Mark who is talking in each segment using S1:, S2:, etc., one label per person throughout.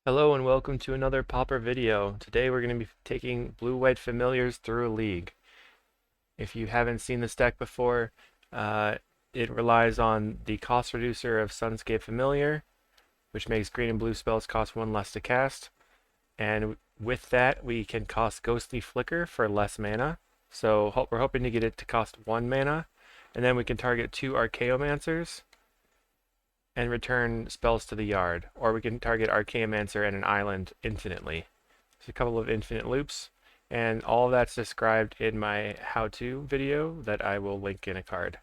S1: Hello and welcome to another Pauper video. Today we're going to be taking blue-white familiars through a league. If you haven't seen this deck before, uh, it relies on the cost reducer of Sunscape Familiar, which makes green and blue spells cost one less to cast. And with that, we can cost Ghostly Flicker for less mana. So we're hoping to get it to cost 1 mana, and then we can target 2 Archaeomancers and return spells to the yard, or we can target Archaeomancer and an island infinitely. There's a couple of infinite loops, and all of that's described in my how-to video that I will link in a card.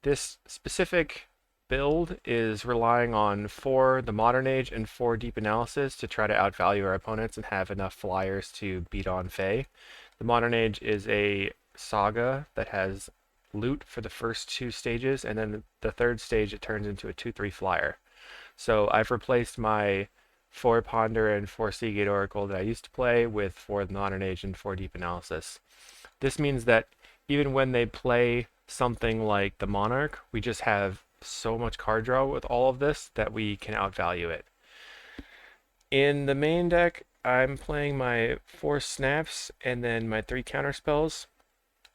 S1: This specific build is relying on 4 the Modern Age and 4 Deep Analysis to try to outvalue our opponents and have enough flyers to beat on Fae. The Modern Age is a saga that has loot for the first 2 stages, and then the third stage it turns into a 2/3 flyer. So I've replaced my 4 Ponder and 4 CawGate Oracle that I used to play with 4 Modern Age and 4 Deep Analysis. This means that even when they play something like the Monarch, we just have so much card draw with all of this that we can outvalue it. In the main deck, I'm playing my 4 Snaps and then my 3 counter spells.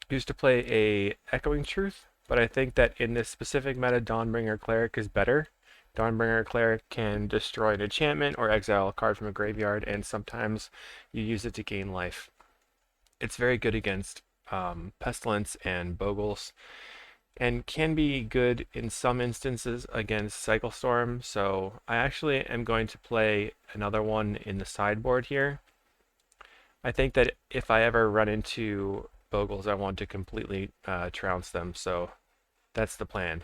S1: Used to play a Echoing Truth, but I think that in this specific meta, Dawnbringer Cleric is better. Dawnbringer Cleric can destroy an enchantment or exile a card from a graveyard, and sometimes you use it to gain life. It's very good against Pestilence and Bogles, and can be good in some instances against Cycle Storm, so I actually am going to play another one in the sideboard here. I think that if I ever run into Bogles, I want to completely trounce them, so that's the plan.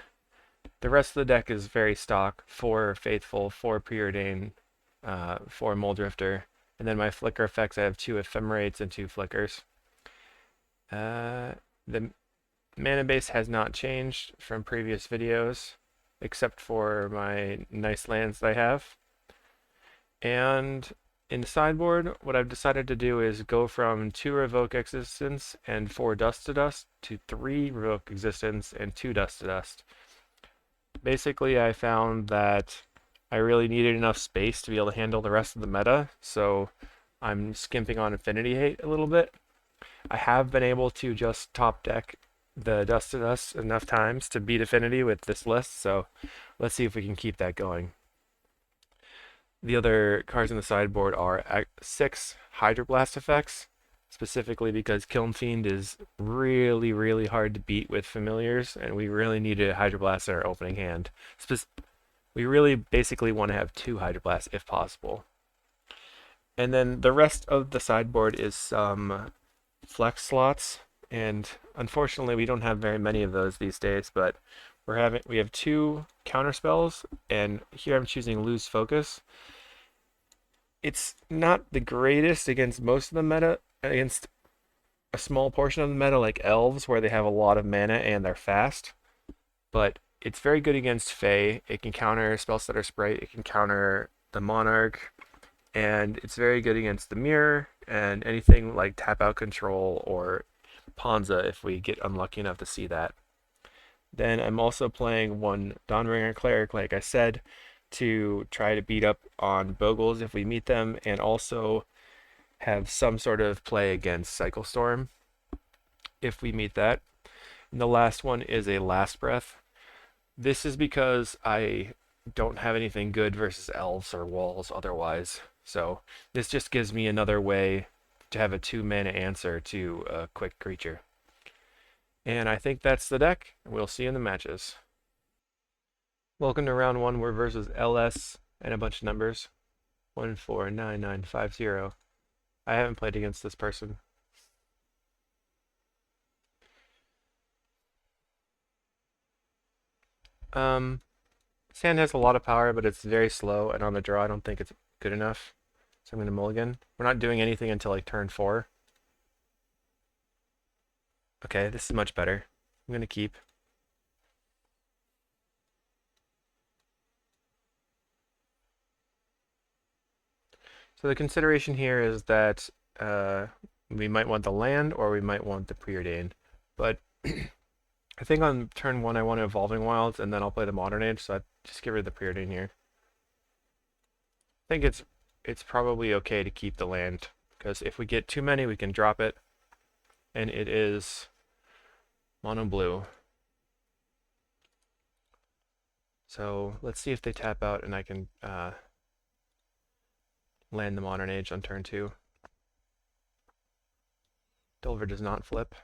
S1: The rest of the deck is very stock: 4 Faithful, 4 Preordain, 4 Muldrifter, and then my flicker effects, I have 2 Ephemerates and 2 Flickers. The mana base has not changed from previous videos, except for my nice lands that I have. And in the sideboard, what I've decided to do is go from 2 Revoke Existence and 4 Dust to Dust to 3 Revoke Existence and 2 Dust to Dust. Basically, I found that I really needed enough space to be able to handle the rest of the meta, so I'm skimping on Affinity Hate a little bit. I have been able to just top deck the Dust to Dust enough times to beat Affinity with this list, so let's see if we can keep that going. The other cards in the sideboard are 6 Hydroblast effects, specifically because Kiln Fiend is really, really hard to beat with familiars, and we really need a Hydroblast in our opening hand. We really basically want to have 2 Hydroblasts if possible. And then the rest of the sideboard is some flex slots, and unfortunately we don't have very many of those these days, but we have 2 counter spells, and here I'm choosing Lose Focus. It's not the greatest against most of the meta, against a small portion of the meta like elves where they have a lot of mana and they're fast, but it's very good against Fae. It can counter Spellstutter Sprite, it can counter the Monarch, and it's very good against the Mirror and anything like Tap Out Control or Ponza if we get unlucky enough to see that. Then I'm also playing 1 Dawnbringer Cleric, like I said, to try to beat up on Bogles if we meet them, and also have some sort of play against Cycle Storm if we meet that. And the last one is a Last Breath. This is because I don't have anything good versus elves or walls otherwise, so this just gives me another way to have a 2 mana answer to a quick creature. And I think that's the deck. We'll see you in the matches. Welcome to round 1. We're versus LS and a bunch of numbers. 149950. I haven't played against this person. Sand has a lot of power, but it's very slow, and on the draw I don't think it's good enough. So I'm going to mulligan. We're not doing anything until like turn 4. Okay, this is much better. I'm going to keep. So the consideration here is that we might want the land or we might want the Preordain. But I think on turn 1 I want Evolving Wilds, and then I'll play the Modern Age, so I just get rid of the Preordain here. think it's probably okay to keep the land, because if we get too many, we can drop it, and it is mono blue. So let's see if they tap out and I can land the Modern Age on turn 2. Delver does not flip.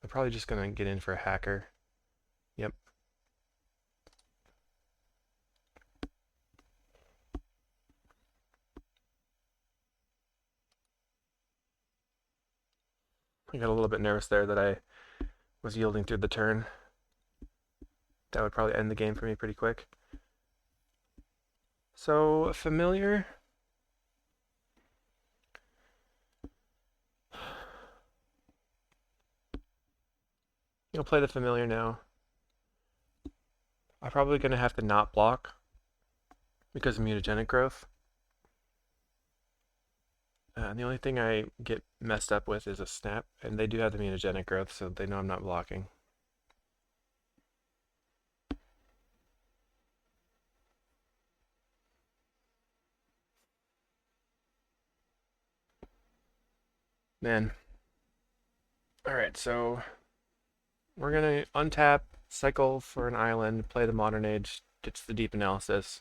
S1: I'm probably just going to get in for a hacker. Yep. I got a little bit nervous there that I was yielding through the turn. That would probably end the game for me pretty quick. So, familiar. You'll play the familiar now. I'm probably going to have to not block because of mutagenic growth. And the only thing I get messed up with is a snap, and they do have the mutagenic growth, so they know I'm not blocking. Man. Alright, so we're going to untap, cycle for an island, play the Modern Age, ditch the deep analysis.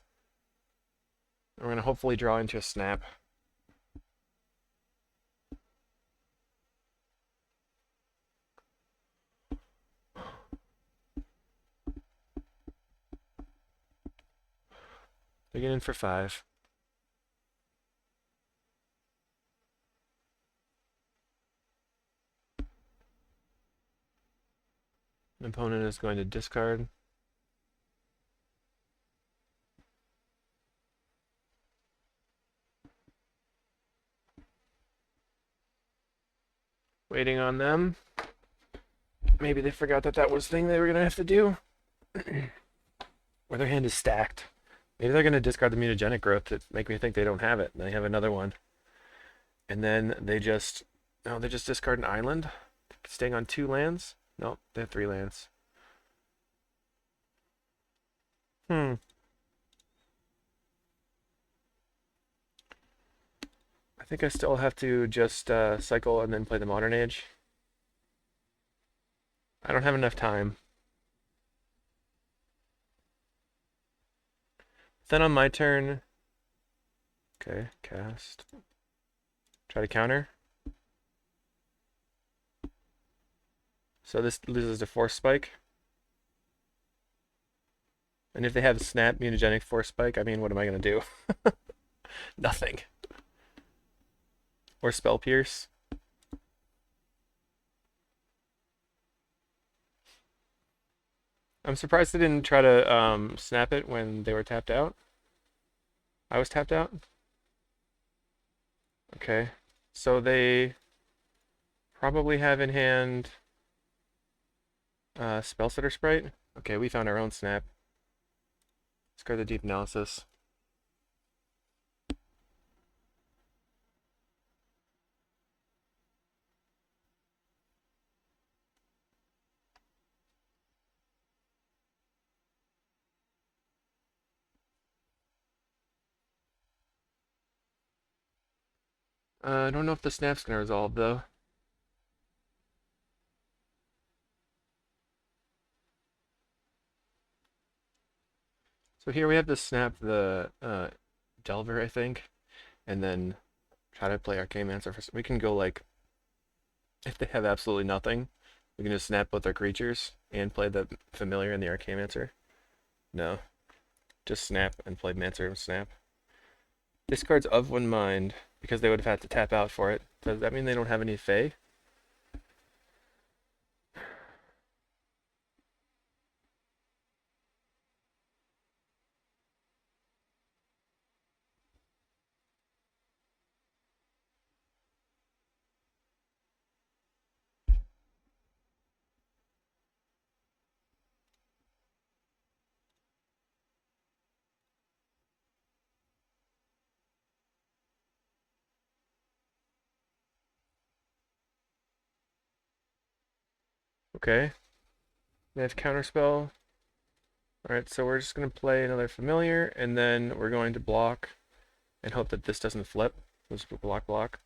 S1: We're going to hopefully draw into a snap. They get in for 5. An opponent is going to discard. Waiting on them. Maybe they forgot that that was the thing they were going to have to do. Or their hand is stacked. Maybe they're going to discard the mutagenic growth to make me think they don't have it. And they have another one. And then they just... No, they just discard an island. Staying on 2 lands? Nope, they have 3 lands. I think I still have to just cycle and then play the Modern Age. I don't have enough time. Then on my turn... Okay, cast. Try to counter. So this loses to Force Spike. And if they have Snap, Mutagenic, Force Spike, I mean, what am I going to do? Nothing. Or Spell Pierce. I'm surprised they didn't try to snap it when they were tapped out. I was tapped out? Okay. So they probably have in hand Spellsetter Sprite. Okay, we found our own snap. Discard the Deep Analysis. I don't know if the snap's gonna resolve though. So here we have to snap the Delver, I think, and then try to play Arcane-Mancer. We can go like, if they have absolutely nothing, we can just snap both their creatures and play the Familiar and the Arcane-Mancer. No, just snap and play Mancer and snap. Discards of one mind because they would have had to tap out for it. Does that mean they don't have any Fae? Okay. They have Counterspell. Alright, so we're just going to play another familiar, and then we're going to block and hope that this doesn't flip. Let's block, block.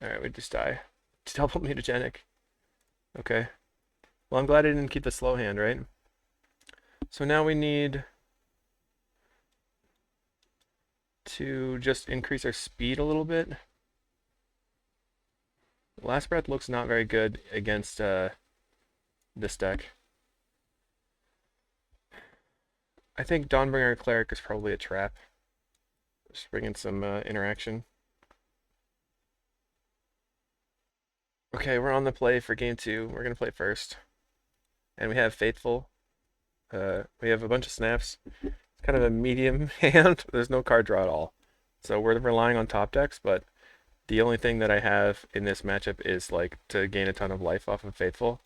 S1: Alright, we just die. It's double mutagenic. Okay. Well, I'm glad I didn't keep the slow hand, right? So now we need to just increase our speed a little bit. Last Breath looks not very good against this deck. I think Dawnbringer Cleric is probably a trap. Just bring in some interaction. Okay, we're on the play for game 2. We're going to play first. And we have Faithful. We have a bunch of snaps. It's kind of a medium hand. There's no card draw at all. So we're relying on top decks, but the only thing that I have in this matchup is like to gain a ton of life off of Faithful.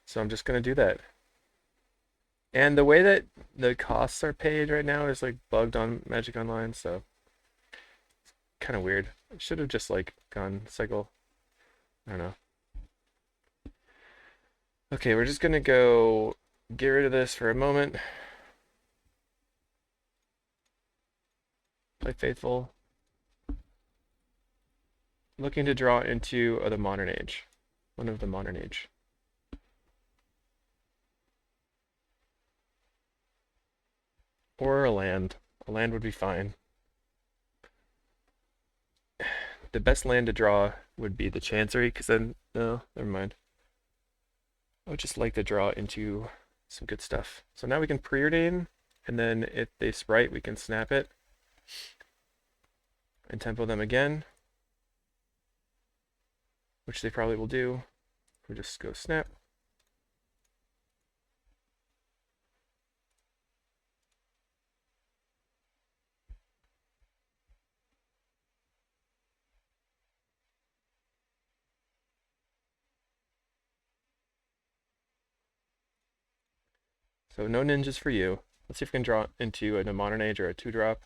S1: So I'm just going to do that. And the way that the costs are paid right now is like bugged on Magic Online, so it's kind of weird. I should have just like gone cycle. I don't know. Okay, we're just gonna go get rid of this for a moment. Play Faithful. Looking to draw into the Modern Age. One of the Modern Age. Or a land. A land would be fine. The best land to draw would be the Chancery, because then, no, never mind. I would just like to draw into some good stuff. So now we can preordain, and then if they sprite, we can snap it and tempo them again, which they probably will do. We just go snap. So no ninjas for you. Let's see if we can draw into a Modern Age or a 2-drop.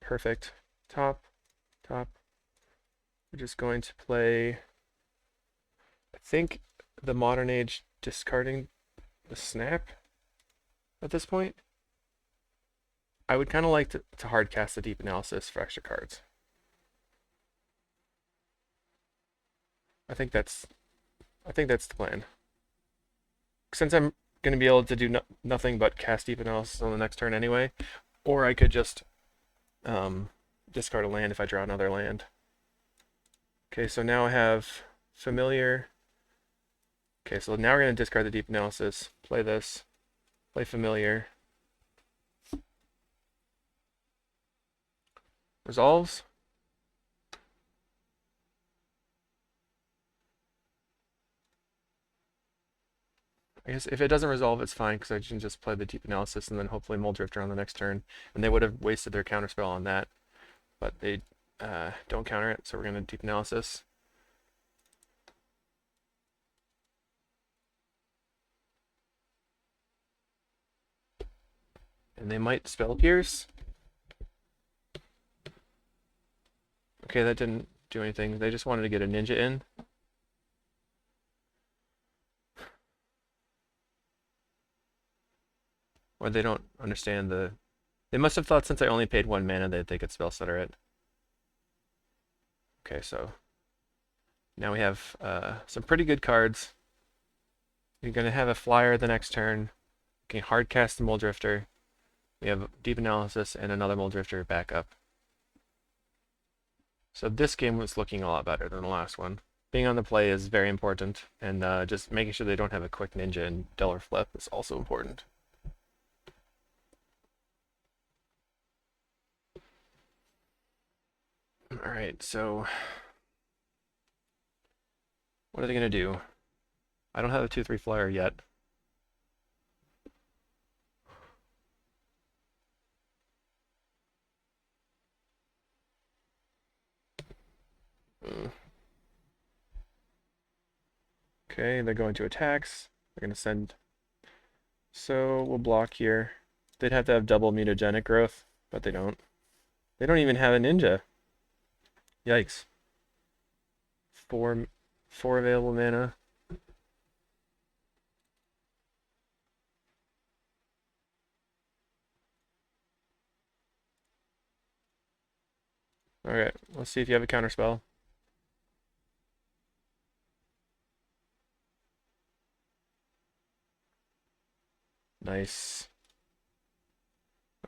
S1: Perfect. Top, top. We're just going to play, I think, the Modern Age discarding the snap at this point. I would kind of like to hard cast the Deep Analysis for extra cards. I think that's the plan. Since I'm going to be able to do nothing but cast Deep Analysis on the next turn anyway, or I could just discard a land if I draw another land. Okay, so now I have Familiar. Okay, so now we're going to discard the Deep Analysis, play this, play Familiar. Resolves. I guess if it doesn't resolve, it's fine, because I can just play the Deep Analysis and then hopefully Muldrifter on the next turn. And they would have wasted their counterspell on that, but they don't counter it, so we're going to Deep Analysis. And they might Spell Pierce. Okay, that didn't do anything. They just wanted to get a ninja in. Or they don't understand the... They must have thought since I only paid 1 mana that they could Spell Stutter it. Okay, so now we have some pretty good cards. You're going to have a flyer the next turn. You can hard cast the Muldrifter. We have Deep Analysis and another Muldrifter back up. So this game was looking a lot better than the last one. Being on the play is very important, and just making sure they don't have a quick ninja and Delver Flip is also important. Alright, so what are they going to do? I don't have a 2/3 flyer yet. Okay, they're going to attacks. They're going to send... So we'll block here. They'd have to have double mutagenic growth, but they don't. They don't even have a ninja. Yikes. Four available mana. Alright, let's see if you have a counterspell. Nice.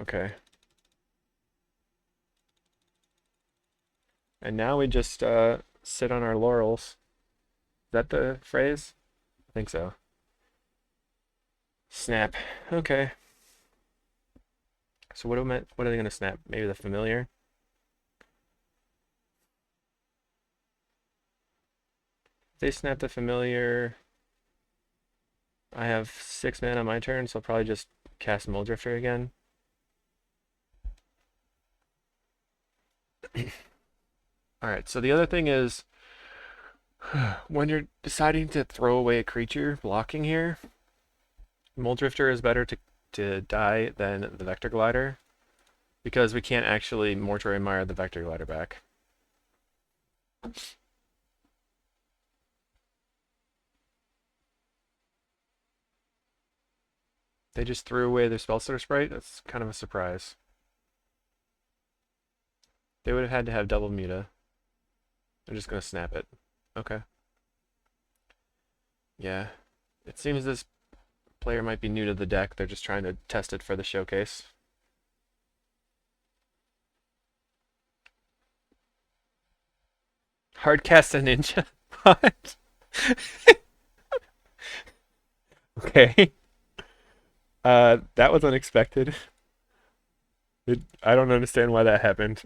S1: Okay. And now we just sit on our laurels. Is that the phrase? I think so. Snap. Okay. So what are they gonna snap? Maybe the familiar? If they snap the familiar, I have 6 mana on my turn, so I'll probably just cast Mold Drifter again. Alright, so the other thing is when you're deciding to throw away a creature blocking here, Mold Drifter is better to die than the Vector Glider because we can't actually Mortuary Mire the Vector Glider back. They just threw away their Spellstutter Sprite? That's kind of a surprise. They would have had to have double Muta. They're just going to snap it. Okay. Yeah. It seems this player might be new to the deck. They're just trying to test it for the showcase. Hardcast a ninja? What? Okay. That was unexpected. I don't understand why that happened.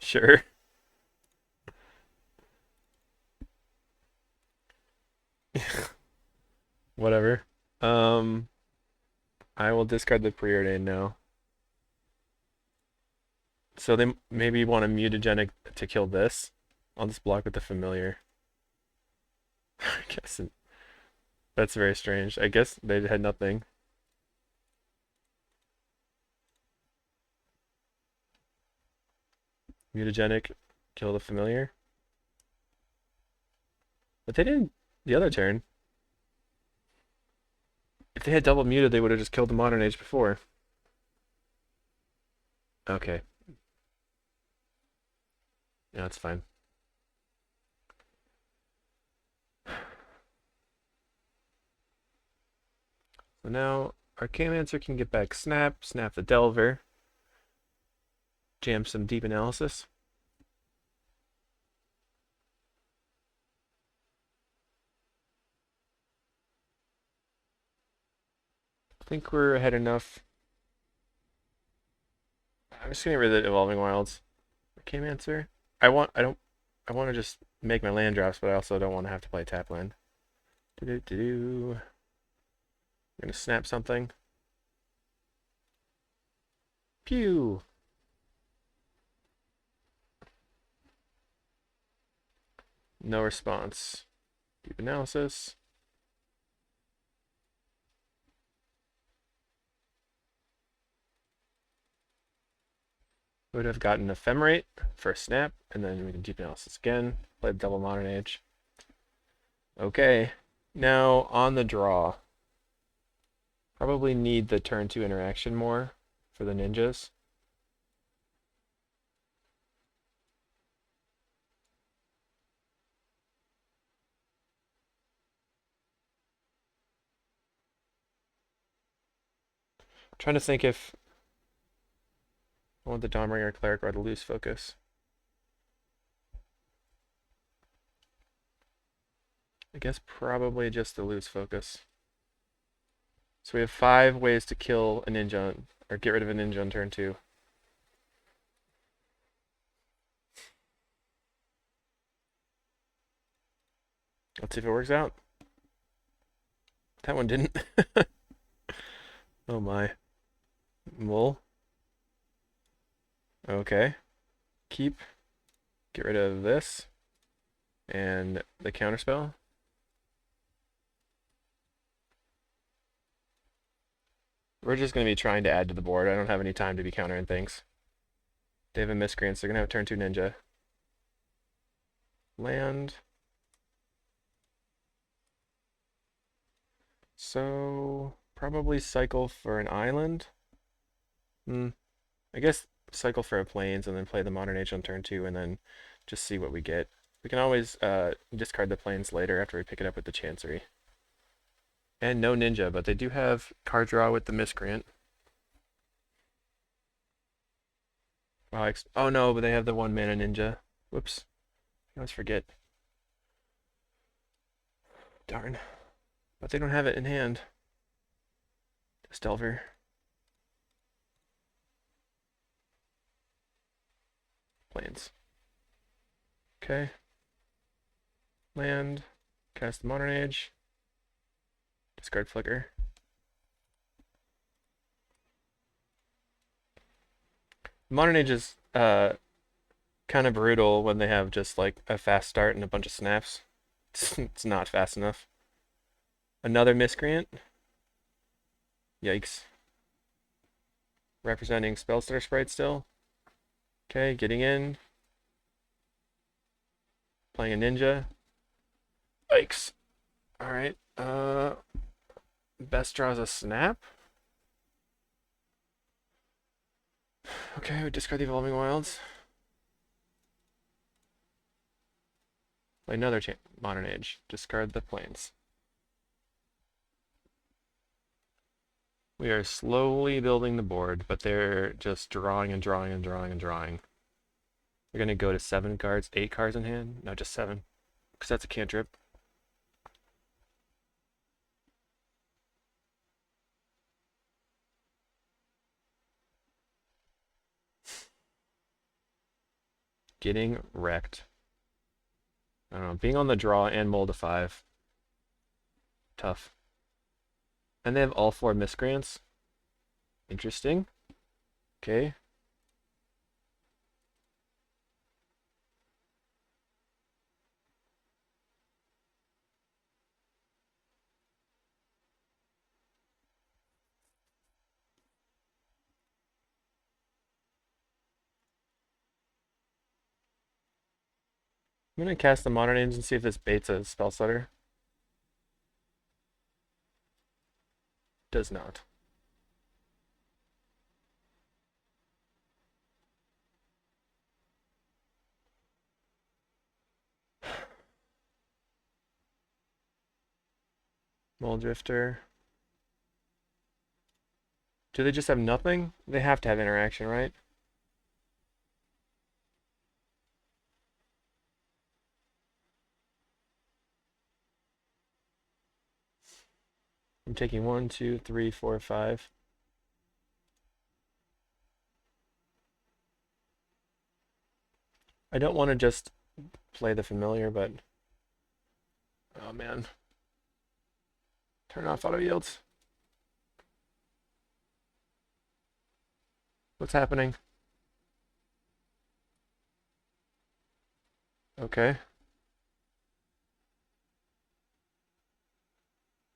S1: Sure. Whatever. Um, I will discard the preordained now. So they maybe want a mutagenic to kill this. I'll just block with the familiar. I guess that's very strange. I guess they had nothing. Mutagenic, kill the familiar. But they didn't the other turn. If they had double muted, they would have just killed the Modern Age before. Okay. Yeah, that's fine. So now Archaeomancer can get back Snap, Snap the Delver, jam some Deep Analysis. I think we're ahead enough. I'm just getting rid of the Evolving Wilds. Archaeomancer. I want to just make my land drops, but I also don't want to have to play tap land. I'm gonna snap something. Pew! No response. Deep Analysis. Would have gotten Ephemerate for a snap, and then we can Deep Analysis again. Play double Modern Age. Okay, now on the draw. Probably need the turn 2 interaction more for the ninjas. I'm trying to think if I want the Dawnbringer Cleric or the loose focus. I guess probably just the loose focus. So we have 5 ways to kill a ninja, or get rid of a ninja on turn 2. Let's see if it works out. That one didn't. Oh my. Mull. Okay. Keep. Get rid of this. And the counterspell. We're just going to be trying to add to the board. I don't have any time to be countering things. They have a miscreant, so they're going to have turn 2 ninja. Land. So, probably cycle for an island. I guess cycle for a plains and then play the Modern Age on turn 2 and then just see what we get. We can always discard the plains later after we pick it up with the Chancery. And no Ninja, but they do have card draw with the Miscreant. Wow, oh no, but they have the 1-mana Ninja. Whoops. I always forget. Darn. But they don't have it in hand. Delver. Plains. Okay. Land. Cast the Modern Age. Discard Flicker. Modern Age is kind of brutal when they have just like a fast start and a bunch of snaps. It's not fast enough. Another Miscreant. Yikes. Representing Spellstutter Sprite still. Okay, getting in. Playing a Ninja. Yikes. Alright, best draws a Snap. Okay, we discard the Evolving Wilds. Play another Modern Age. Discard the Plains. We are slowly building the board, but they're just drawing and drawing and drawing and drawing. We're going to go to 7 cards, 8 cards in hand. No, just 7. Because that's a cantrip. Getting wrecked. I don't know, being on the draw and mold a 5. Tough. And they have all 4 Miscreants. Interesting. Okay. I'm going to cast the Modern Age and see if this baits a Spellstutter. Does not. Mold Drifter. Do they just have nothing? They have to have interaction, right? I'm taking 1, 2, 3, 4, 5. I don't want to just play the familiar, but oh man. Turn off auto yields. What's happening? Okay.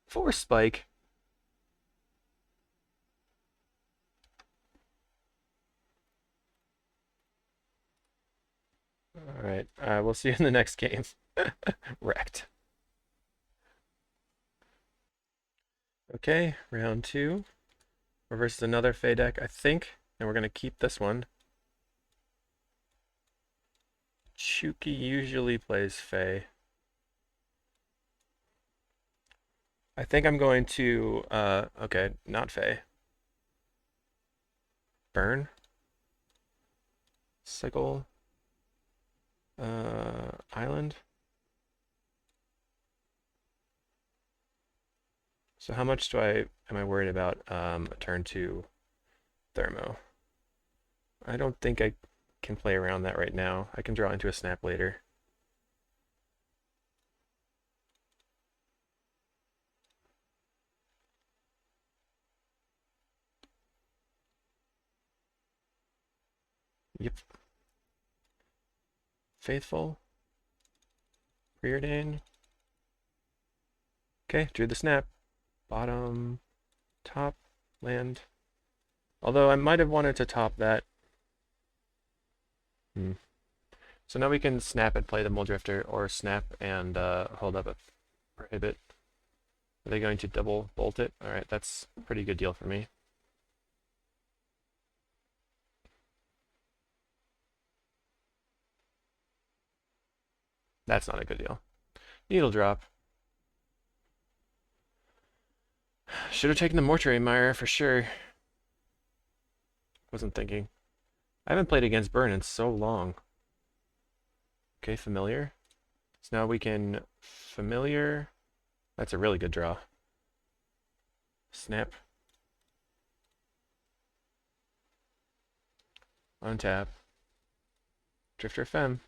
S1: Force Spike. Alright, we'll see you in the next game. Wrecked. Okay, round 2. We're versus another Fey deck, I think, and we're going to keep this one. Chuki usually plays Fey. I think I'm going to, okay, not Fey. Burn. Sickle. Island. So how much am I worried about a turn 2 Thermo? I don't think I can play around that right now. I can draw into a snap later. Yep. Faithful. Preordain. Okay, drew the snap. Bottom, top, land. Although I might have wanted to top that. So now we can snap and play the Mold Drifter, or snap and hold up a Prohibit. Are they going to double bolt it? Alright, that's a pretty good deal for me. That's not a good deal. Needle drop. Should have taken the mortuary mire for sure. Wasn't thinking. I haven't played against burn in so long. Okay, familiar. So now we can familiar. That's a really good draw. Snap. Untap. Drifter Fem.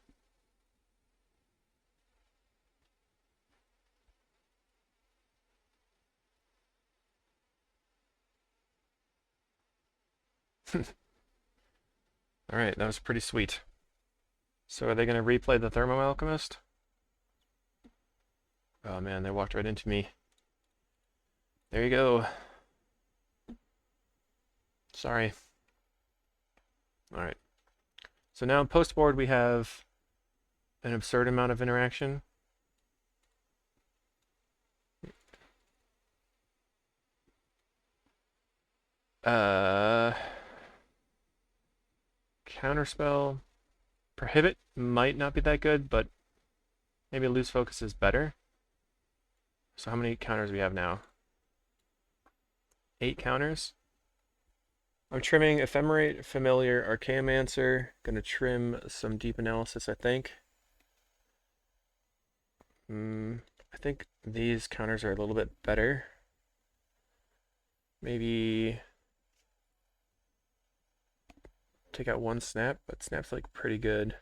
S1: Alright, that was pretty sweet. So are they going to replay the Thermo Alchemist? Oh man, they walked right into me. There you go. Sorry. Alright. So now post board we have an absurd amount of interaction. Counterspell. Prohibit might not be that good, but maybe Lose Focus is better. So how many counters do we have now? 8 counters. I'm trimming Ephemerate, Familiar, Archaeomancer. Gonna trim some Deep Analysis, I think. I think these counters are a little bit better. Maybe take out 1 snap, but snap's like pretty good.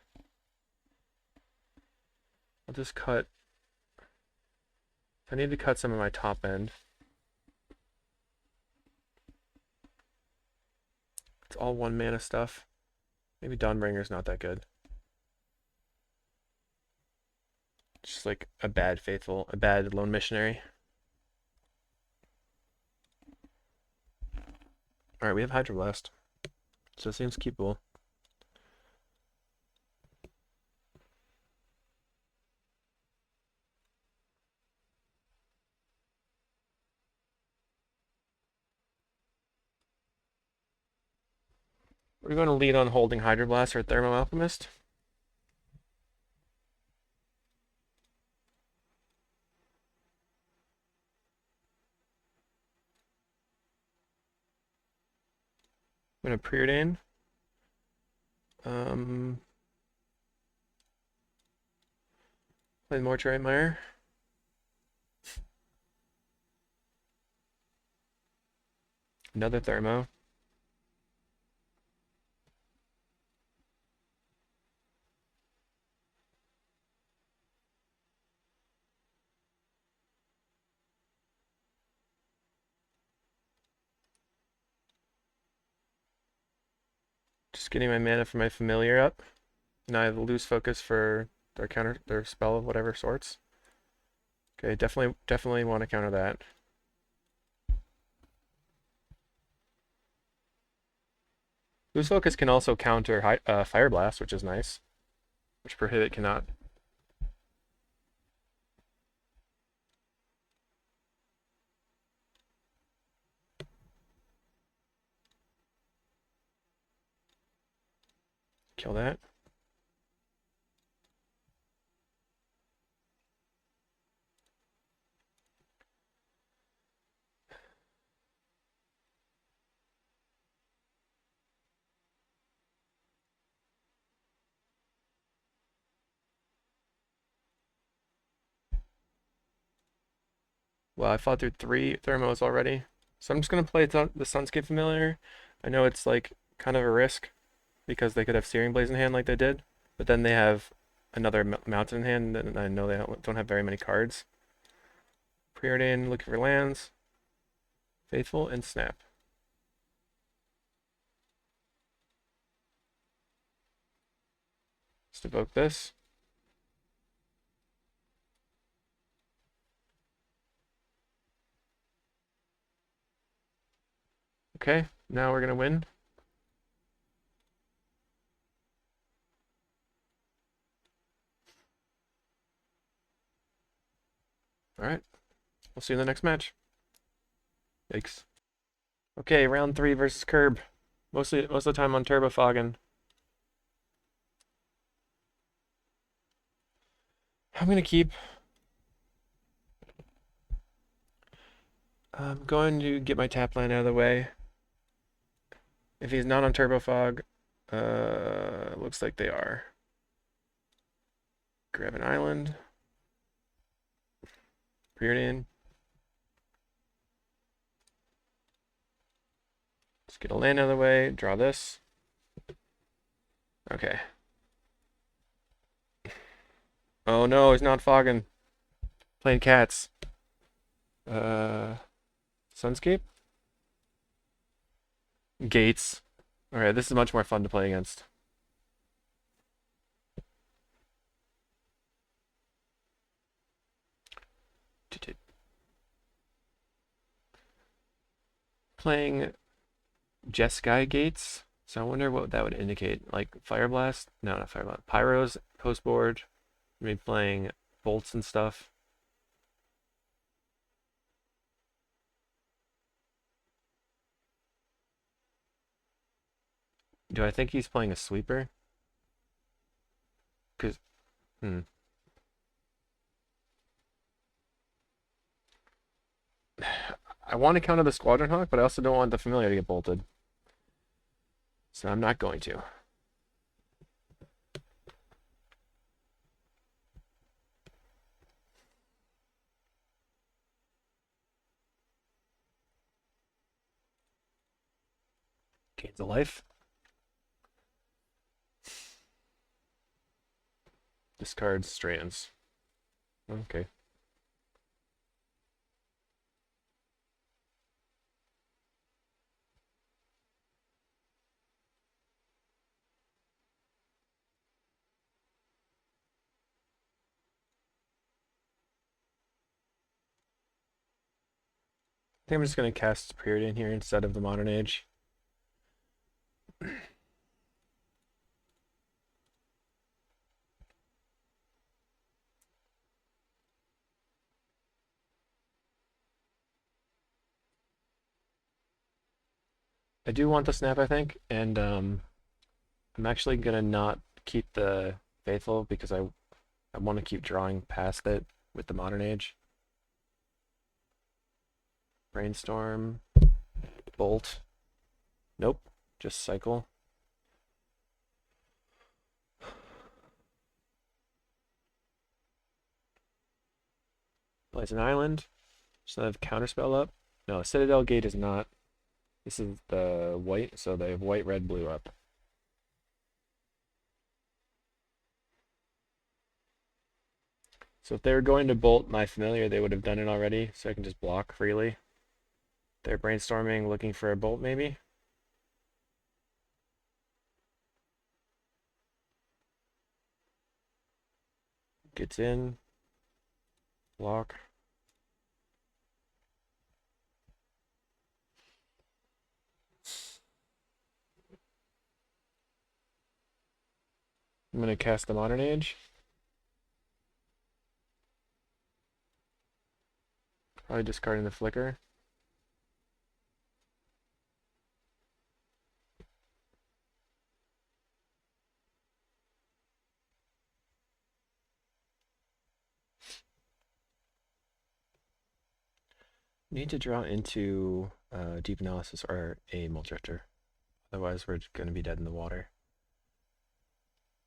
S1: I'll just cut. I need to cut some of my top end. It's all 1 mana stuff. Maybe Dawnbringer's not that good. Just like a bad Faithful, a bad Lone Missionary. Alright, we have Hydroblast. So it seems keepable. We're going to lead on holding Hydroblast or Thermo Alchemist. I'm going to preordain. Play Mortuary Mire. Another Thermo. Just getting my mana for my Familiar up. Now I have Lose Focus for their spell of whatever sorts. Okay, definitely want to counter that. Lose Focus can also counter Fire Blast, which is nice, which Prohibit cannot. Kill that. Well, I fought through 3 Thermos already. So I'm just going to play the Sunscape Familiar. I know it's like kind of a risk because they could have Searing Blaze in hand like they did, but then they have another Mountain in hand, and I know they don't have very many cards. Preordain, looking for lands. Faithful, and Snap. Just evoke this. Okay, now we're gonna win. Alright, we'll see you in the next match. Yikes. Okay, round 3 versus Curb. Most of the time on Turbo Foggin. I'm gonna keep. I'm going to get my tap line out of the way. If he's not on Turbo Fog, looks like they are. Grab an island. Preordain. Let's get a land out of the way. Draw this. Okay. Oh no, he's not fogging. Playing cats. Sunscape? Gates. Alright, this is much more fun to play against. Playing Jeskai Gates. So I wonder what that would indicate. Like Fire Blast? No, not Fire Blast. Pyros, post board. Maybe playing bolts and stuff. Do I think he's playing a sweeper? Cause I want to counter the Squadron Hawk, but I also don't want the Familiar to get bolted. So I'm not going to. Gains a life. Discard strands. Okay. I think I'm just going to cast Period in here instead of the Modern Age. I do want the snap, I think, and I'm actually gonna not keep the Faithful because I want to keep drawing past it with the Modern Age. Brainstorm, Bolt. Nope, just cycle. Plays an island, so they have Counterspell up. No, Citadel Gate is not. This is the white, so they have white, red, blue up. So if they were going to bolt my Familiar, they would have done it already, so I can just block freely. They're brainstorming, looking for a bolt maybe. Gets in. Block. I'm going to cast the Modern Age. Probably discarding the Flicker. Need to draw into Deep Analysis or a Mulch-Drifter. Otherwise, we're going to be dead in the water.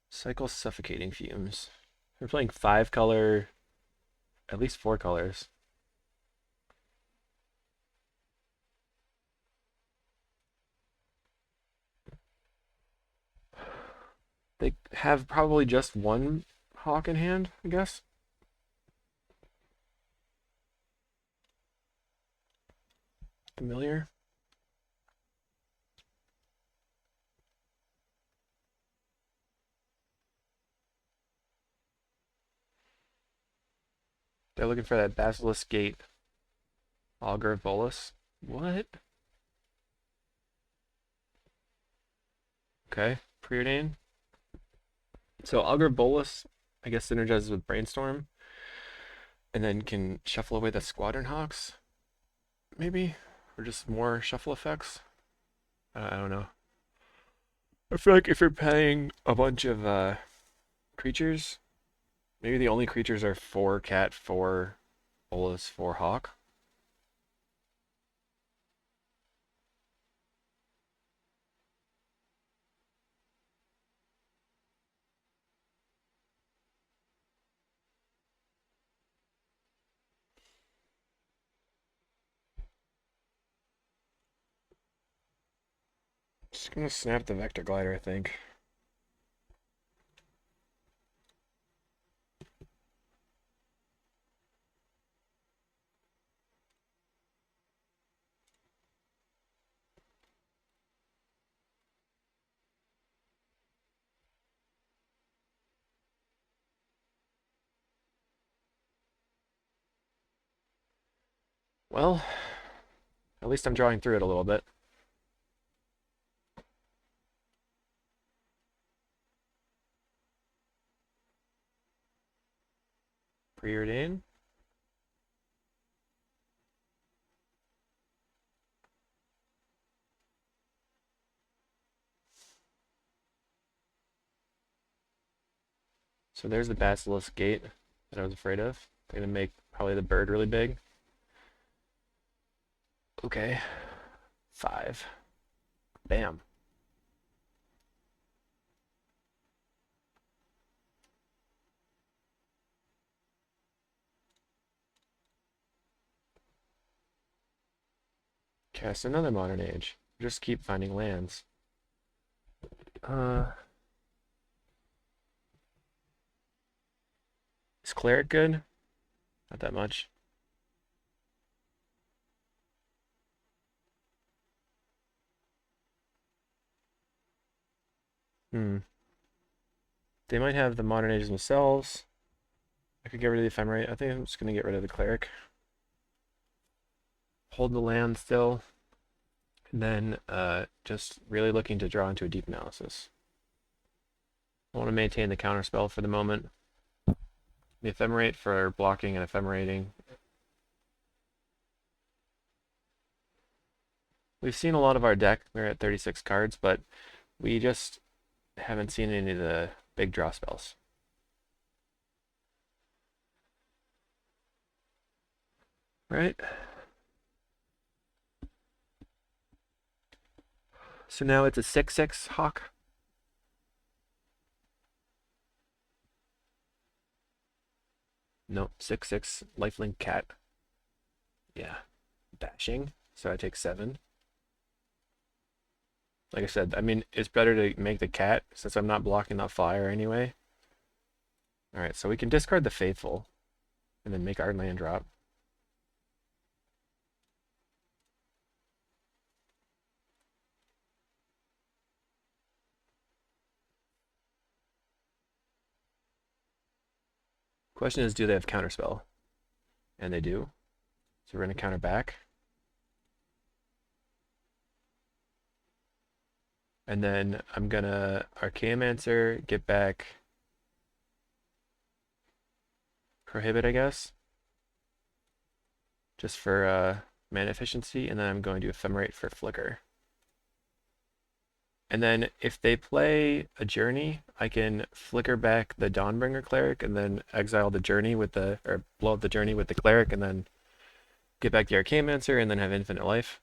S1: Cycle Suffocating Fumes. We're playing 5-color, at least 4 colors. They have probably just one Hawk in hand, I guess. Familiar. They're looking for that Basilisk Gate. Augur of Bolus. What? Okay, Preordain. So Augur of Bolus, I guess, synergizes with Brainstorm. And then can shuffle away the Squadron Hawks. Maybe? Or just more shuffle effects? I don't know. I feel like if you're playing a bunch of creatures, Maybe the only creatures are 4 cat, 4 Olus, 4 hawk. Just gonna snap the Vector Glider, I think. Well, at least I'm drawing through it a little bit. Preordain. So there's the Basilisk Gate that I was afraid of. They're gonna make probably the bird really big. Okay. 5. Bam. Cast another Modern Age. Just keep finding lands. Uh, is Cleric good? Not that much. Hmm. They might have the Modern Ages themselves. I could get rid of the Ephemerate. I think I'm just gonna get rid of the Cleric. Hold the land still. And then just really looking to draw into a deep analysis. I want to maintain the counterspell for the moment. The Ephemerate for blocking and ephemerating. We've seen a lot of our deck. We're at 36 cards, but we just haven't seen any of the big draw spells. Right? So now it's a 6/6 Hawk. Nope, 6/6 lifelink cat. Yeah. Bashing. So I take 7. Like I said, I mean, it's better to make the cat since I'm not blocking that fire anyway. Alright, so we can discard the Faithful and then make our land drop. Question is, do they have counterspell? And they do. So we're going to counter back. And then I'm going to Archaeomancer, get back Prohibit, I guess. Just for mana efficiency. And then I'm going to Ephemerate for Flicker. And then if they play a Journey, I can flicker back the Dawnbringer Cleric and then exile the Journey with the, or blow up the Journey with the Cleric and then get back the Archaeomancer and then have infinite life.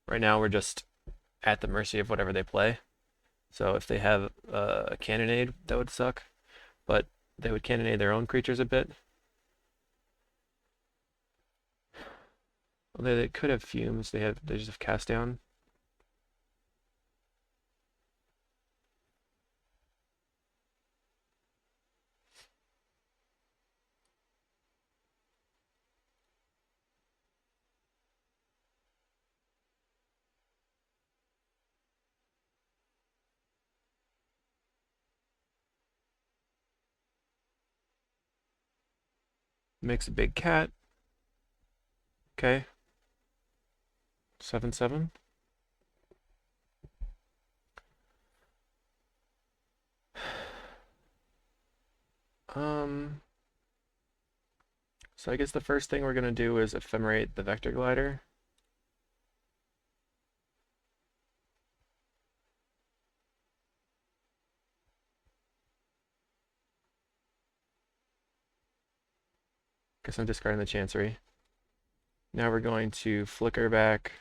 S1: Right now we're just at the mercy of whatever they play. So if they have a Cannonade, that would suck. But they would Cannonade their own creatures a bit. Although they could have Fumes, they just have Cast Down. Makes a big cat. Okay. 7/7. So I guess the first thing we're gonna do is ephemerate the Vector Glider. Guess I'm discarding the Chancery. Now we're going to flicker back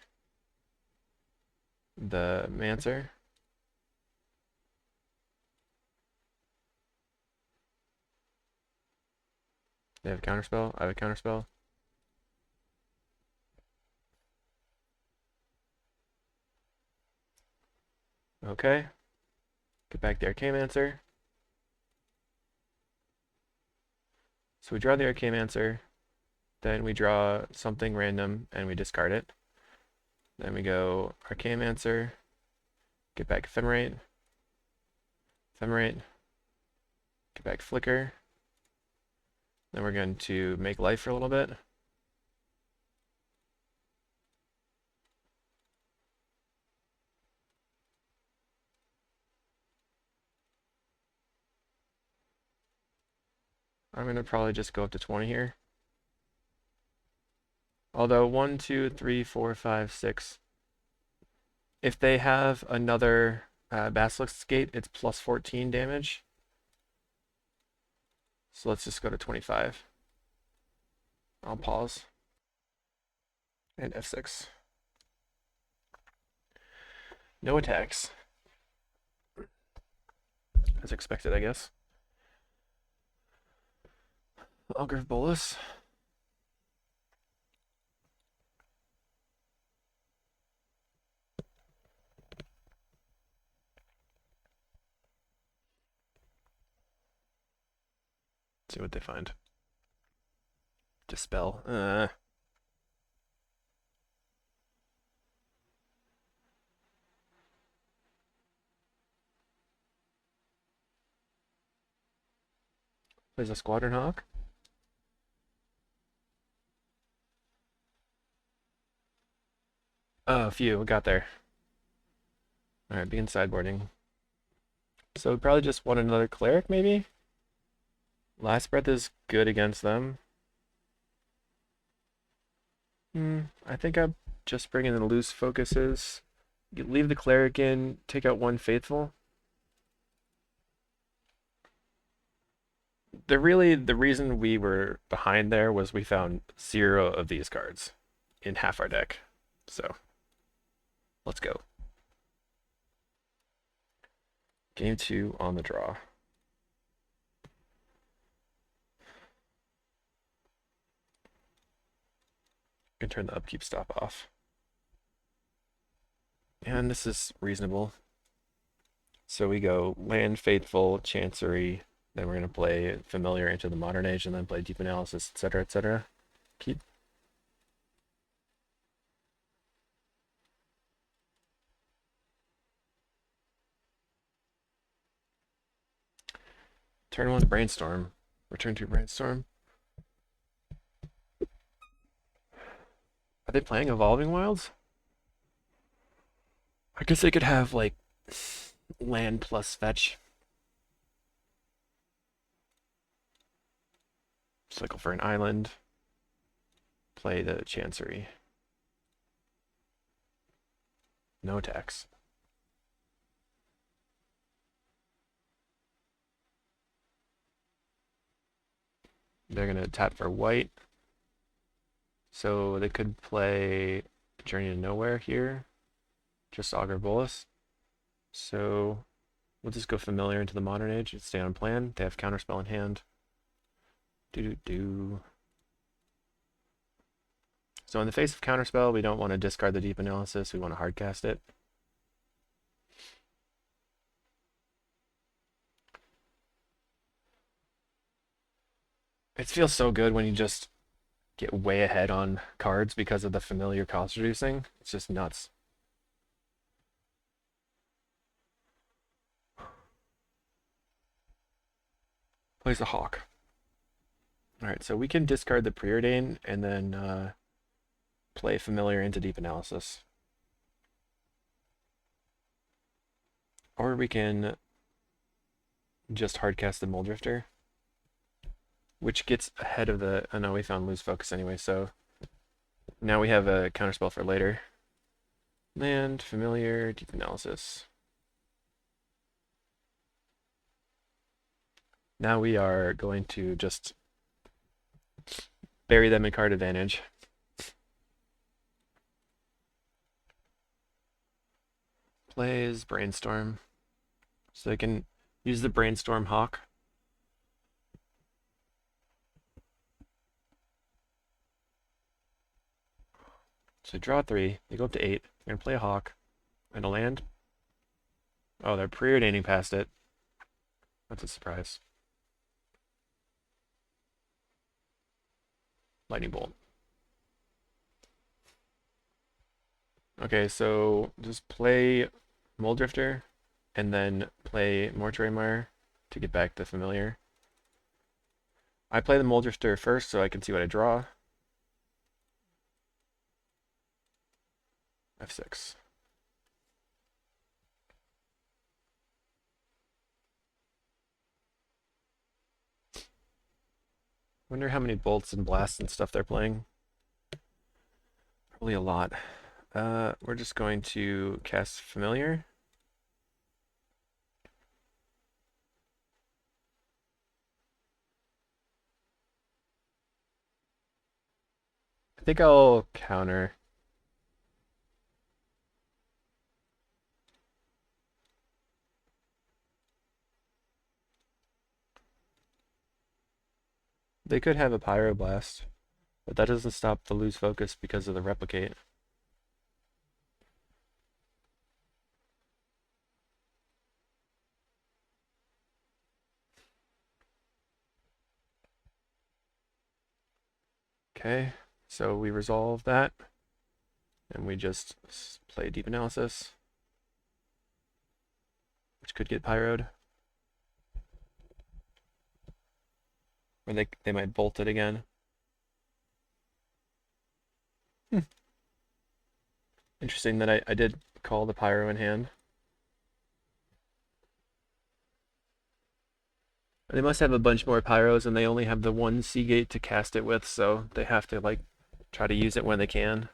S1: the Mancer. They have a counterspell. I have a counterspell. Okay. Get back the Archaeomancer. So we draw the Archaeomancer. Then we draw something random and we discard it. Then we go Archaeomancer. Get back Ephemerate. Ephemerate. Get back Flicker. Then we're going to make life for a little bit. I'm going to probably just go up to 20 here. Although 1, 2, 3, 4, 5, 6. If they have another Basilisk's Gate, it's plus 14 damage. So let's just go to 25. I'll pause. And F6. No attacks. As expected, I guess. Algrove Bolus. See what they find. Dispel. Plays a Squadron Hawk. Oh, phew, got there. Alright, begin sideboarding. So we probably just want another Cleric, maybe? Last Breath is good against them. I think I'm just bringing the loose focuses. Leave the Cleric in, take out one Faithful. The reason we were behind there was we found 0 of these cards in half our deck. So, let's go. Game 2 on the draw. Can turn the upkeep stop off. And this is reasonable. So we go Land, Faithful, Chancery, then we're going to play Familiar into the Modern Age, and then play Deep Analysis, etc., etc. Keep. Turn 1 Brainstorm. Return to Brainstorm. Are they playing Evolving Wilds? I guess they could have, like, land plus fetch. Cycle for an island. Play the Chancery. No attacks. They're going to tap for white. So they could play Journey to Nowhere here. Just Augur Bolus. So we'll just go Familiar into the Modern Age and stay on plan. They have Counterspell in hand. So in the face of Counterspell, we don't want to discard the Deep Analysis. We want to hardcast it. It feels so good when you just get way ahead on cards because of the familiar cost reducing. It's just nuts. Plays a Hawk. Alright, so we can discard the Preordain and then play Familiar into Deep Analysis. Or we can just hardcast the Muldrifter, which gets ahead of the... Oh no, we found Loose Focus anyway, so now we have a counterspell for later. Land, Familiar, Deep Analysis. Now we are going to just bury them in card advantage. Plays Brainstorm. So I can use the Brainstorm Hawk. So draw 3. They go up to 8. I'm going to play a Hawk. And a land. Oh, they're preordaining past it. That's a surprise. Lightning Bolt. Okay, so just play Moldrifter and then play Mortuary Mire to get back to familiar. I play the Moldrifter first so I can see what I draw. F6. Wonder how many bolts and blasts and stuff they're playing. Probably a lot. We're just going to cast Familiar. I think I'll counter. They could have a Pyroblast, but that doesn't stop the lose focus because of the replicate. Okay, so we resolve that, and we just play Deep Analysis, which could get pyroed. Or they might bolt it again. Interesting that I did call the pyro in hand. They must have a bunch more pyros and they only have the one CawGate to cast it with, so they have to like try to use it when they can.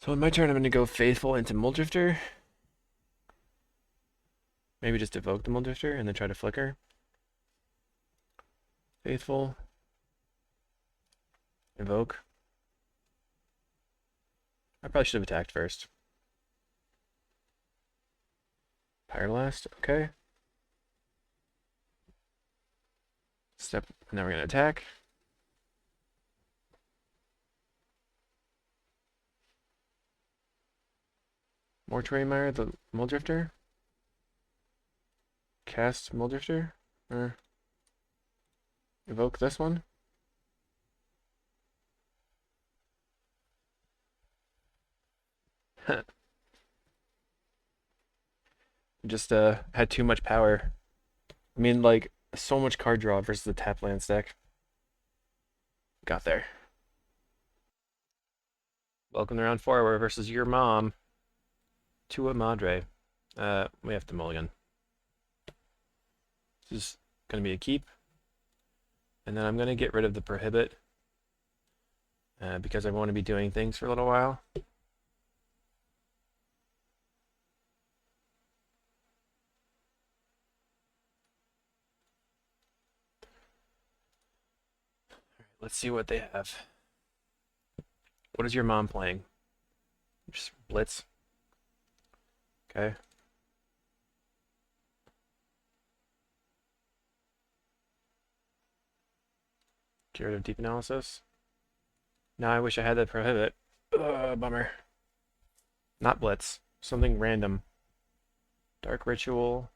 S1: So in my turn I'm going to go Faithful into Moldrifter. Maybe just evoke the Moldrifter and then try to flicker. Faithful. Evoke. I probably should have attacked first. Pyroblast, okay. Step, now we're going to attack. Mortuary Mire, the Moldrifter. Cast Moldrifter, or evoke this one. Just had too much power. I mean, like, so much card draw versus the tap land stack. Got there. Welcome to round 4. We're versus your mom, Tua Madre. We have to mulligan. This is going to be a keep. And then I'm going to get rid of the prohibit because I want to be doing things for a little while. Let's see what they have. What is your mom playing? Just Blitz. Okay. Get rid of Deep Analysis. Now I wish I had that prohibit. Bummer. Not Blitz. Something random. Dark Ritual.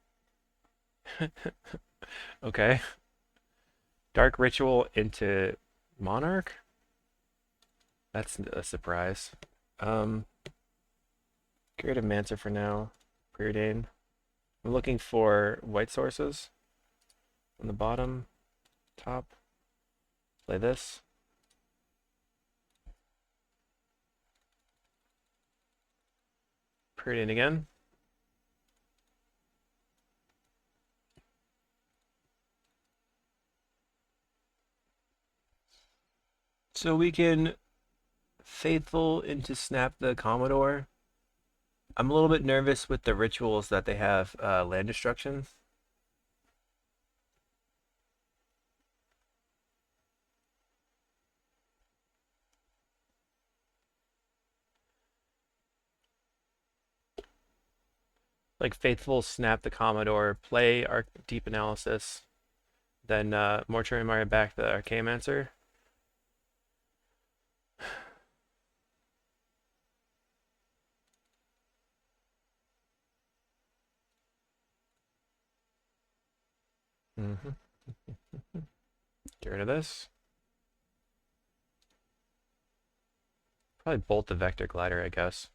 S1: Okay. Dark Ritual into Monarch? That's a surprise. Get rid of Mancer for now. Preordain. I'm looking for white sources. On the bottom, top. Play this. Preordain again. So we can Faithful into Snap the Commodore. I'm a little bit nervous with the rituals that they have land destruction. like Faithful, Snap the Commodore, play Deep Analysis, then Mortuary Mario back the Archaeomancer. Get rid of this. Probably bolt the Vector Glider, I guess.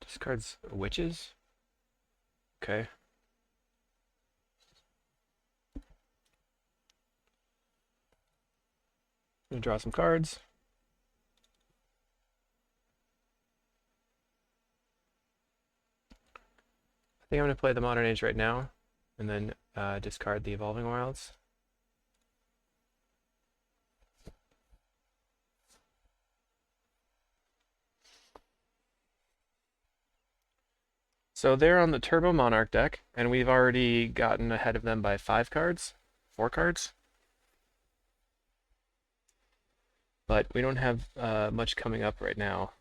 S1: Discards Witches? Okay. Gonna draw some cards. I think I'm gonna play the Modern Age right now, and then discard the Evolving Wilds. So they're on the Turbo Monarch deck, and we've already gotten ahead of them by 5 cards, 4 cards. But we don't have much coming up right now.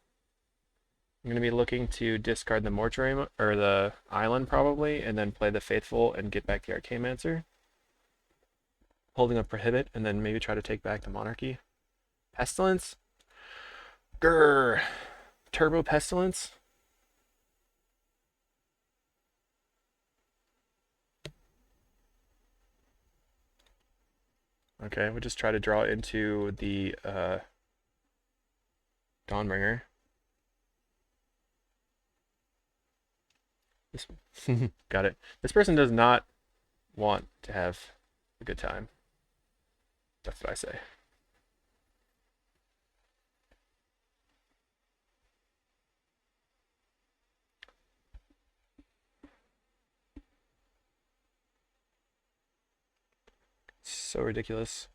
S1: I'm going to be looking to discard the Mortuary, or the Island probably, and then play the Faithful and get back the Archaeomancer. Holding up Prohibit, and then maybe try to take back the Monarchy. Pestilence? Grrr! Turbo Pestilence? Okay, we'll just try to draw into the Dawnbringer. This got it. This person does not want to have a good time. That's what I say. So ridiculous.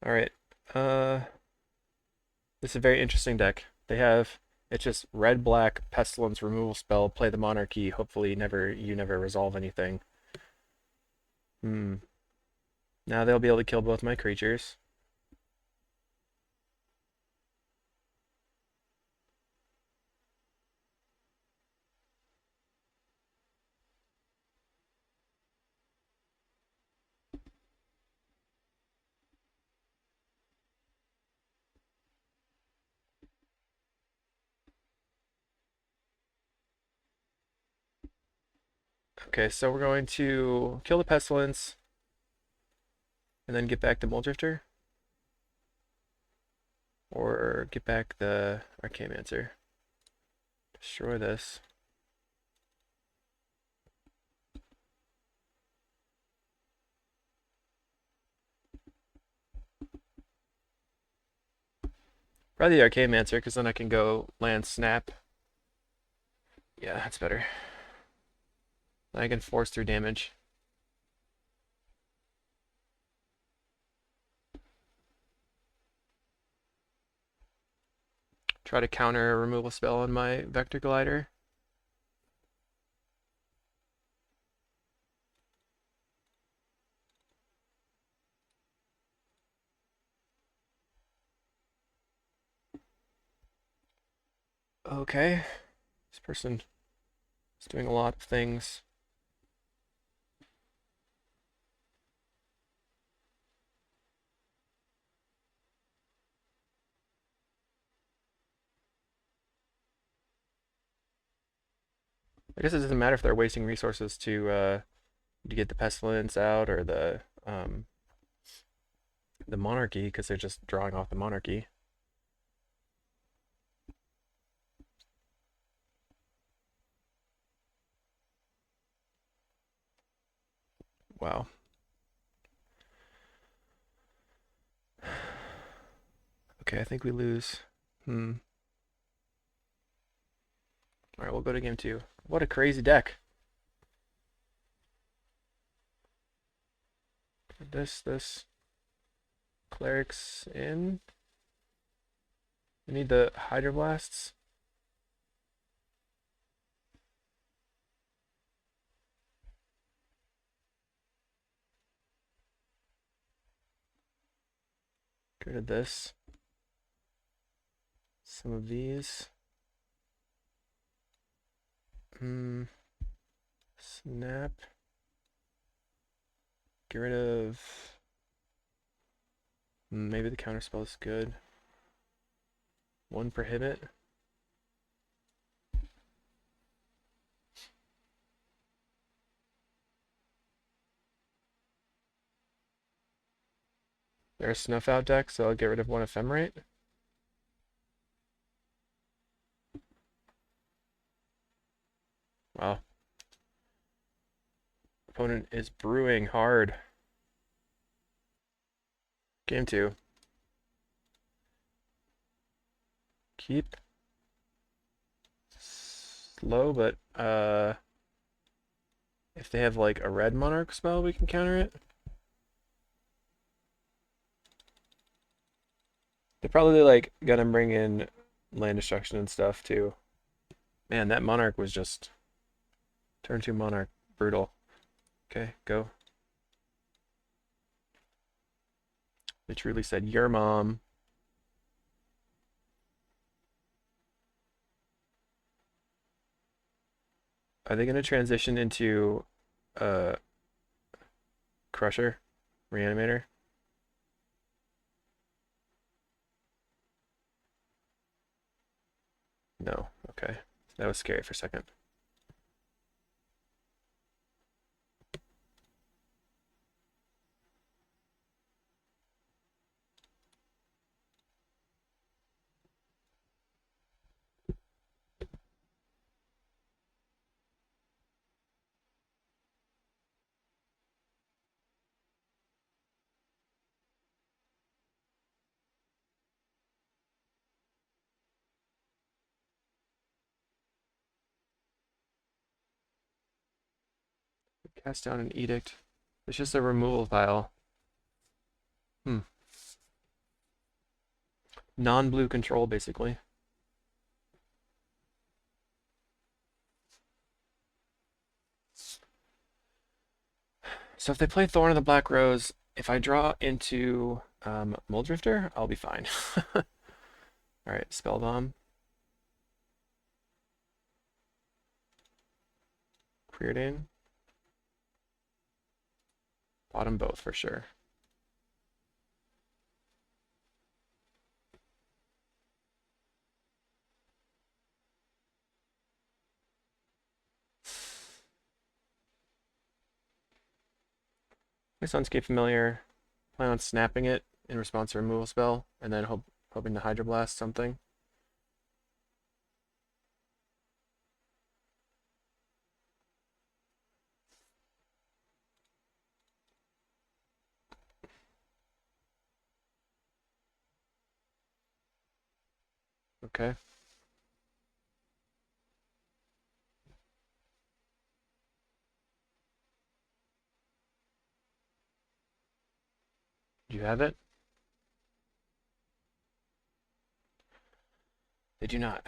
S1: Alright. This is a very interesting deck. They have, it's just red black pestilence removal spell, play the Monarchy, hopefully you never resolve anything. Now they'll be able to kill both my creatures. Okay, so we're going to kill the Pestilence, and then get back the Mulldrifter, or get back the Archaeomancer. Destroy this. Probably the Archaeomancer, because then I can go land Snap. Yeah, that's better. I can force through damage. Try to counter a removal spell on my Vector Glider. Okay. This person is doing a lot of things. I guess it doesn't matter if they're wasting resources to get the Pestilence out or the Monarchy, because they're just drawing off the Monarchy. Wow. Okay, I think we lose. Alright, we'll go to game 2. What a crazy deck. This. Clerics in. We need the Hydroblasts. Get rid of this. Some of these. Snap. Get rid of... maybe the counterspell is good. 1 prohibit. There's a snuff out deck, so I'll get rid of 1 ephemerate. Wow. Opponent is brewing hard. Game 2. Keep. Slow, but if they have like a red monarch spell, we can counter it. They're probably like gonna bring in land destruction and stuff too. Man, that monarch was just turn 2 monarch. Brutal. Okay, go. They truly said, your mom. Are they going to transition into Crusher? Reanimator? No. Okay. That was scary for a second. Cast down an edict. It's just a removal pile. Non-blue control, basically. So if they play Thorn of the Black Rose, if I draw into Muldrifter, I'll be fine. Alright, Spell Bomb. Preordain. Bottom both for sure. My Sunscape Familiar. Plan on snapping it in response to a removal spell, and then hoping to Hydroblast something. Okay. Do you have it? They do not.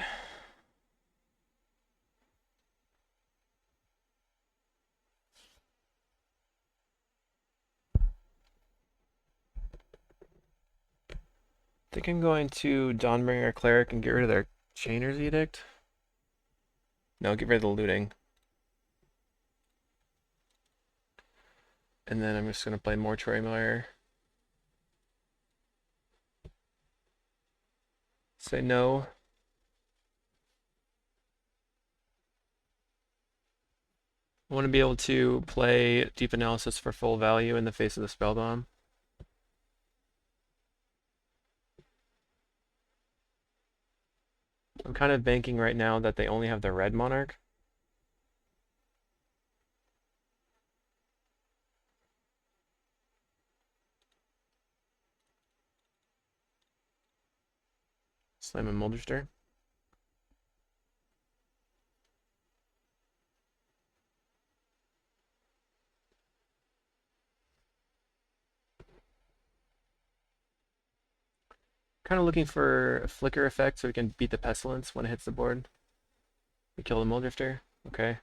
S1: I think I'm going to Dawnbringer Cleric and get rid of their Chainer's Edict. No, get rid of the looting. And then I'm just going to play Mortuary Mire. Say no. I want to be able to play Deep Analysis for full value in the face of the Spell Bomb. I'm kind of banking right now that they only have the red monarch. Slam a Muldrifter. Kind of looking for a flicker effect so we can beat the Pestilence when it hits the board. We kill the Muldrifter. Okay.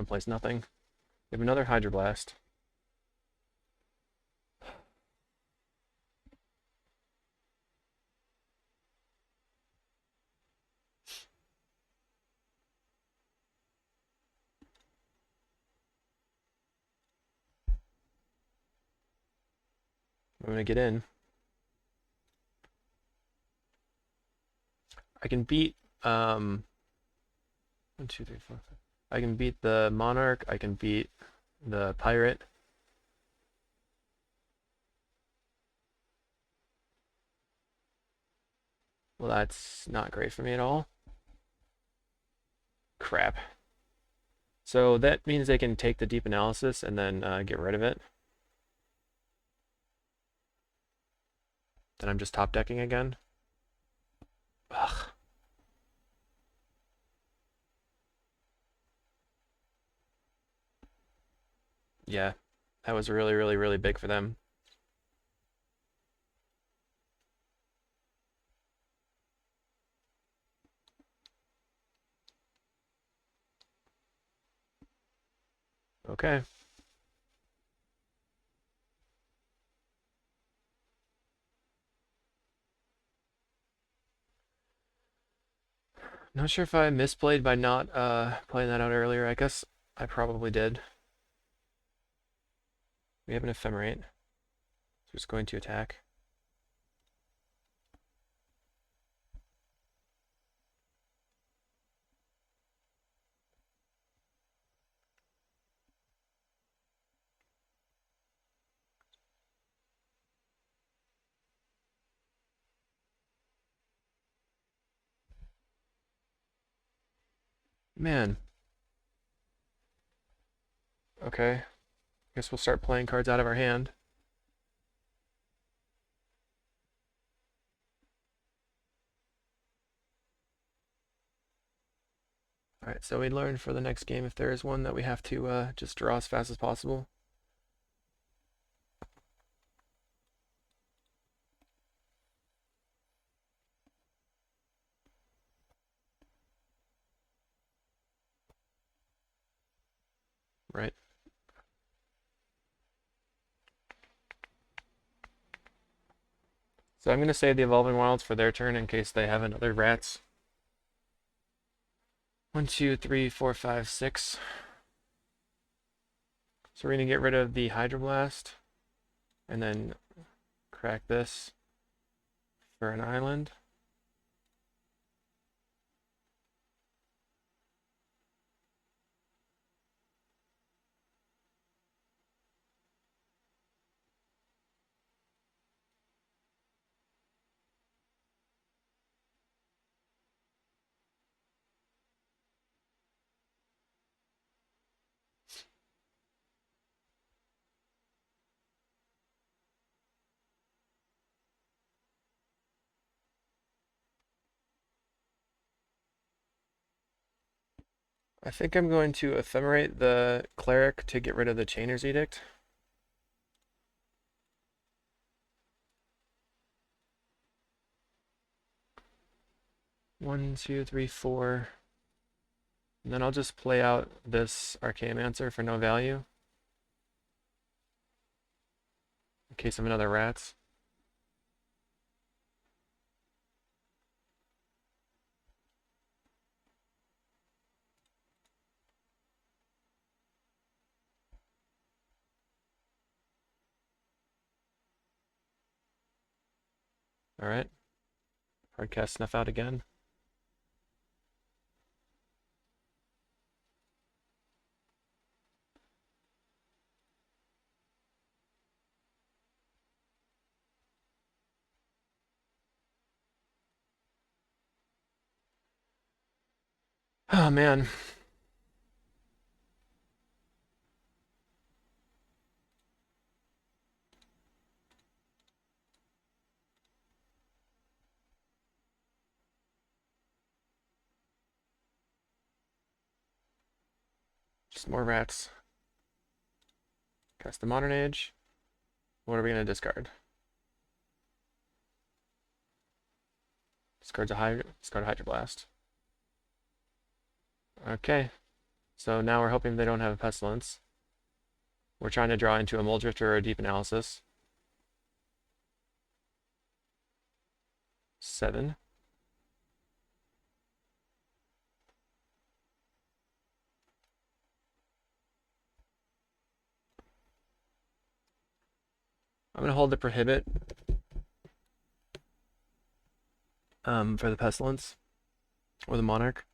S1: opponent plays nothing. We have another Hydroblast. I'm gonna get in. I can beat 1, 2, 3, 4, 5. I can beat the Monarch. I can beat the Pirate. Well, that's not great for me at all. Crap. So that means they can take the Deep Analysis and then get rid of it. Then I'm just top decking again. Ugh. Yeah, that was really, really, really big for them. Okay. Not sure if I misplayed by not playing that out earlier. I guess I probably did. We have an Ephemerate. So it's going to attack. Man. Okay. Guess we'll start playing cards out of our hand. Alright, so we learned for the next game if there is one that we have to just draw as fast as possible. Right. So I'm going to save the Evolving Wilds for their turn in case they have another Rats. 1, 2, 3, 4, 5, 6. So we're going to get rid of the Hydroblast and then crack this for an island. I think I'm going to Ephemerate the Cleric to get rid of the Chainer's Edict. One, two, three, four. And then I'll just play out this Archaeomancer for no value. In case of another Rats. Alright. Hardcast Snuff out again. Oh man. Just more Rats. Cast the Modern Age. What are we going to discard? Discard a Hydroblast. Okay. So now we're hoping they don't have a pestilence. We're trying to draw into a mold drifter or a deep analysis. 7. I'm going to hold the prohibit for the pestilence or the monarch.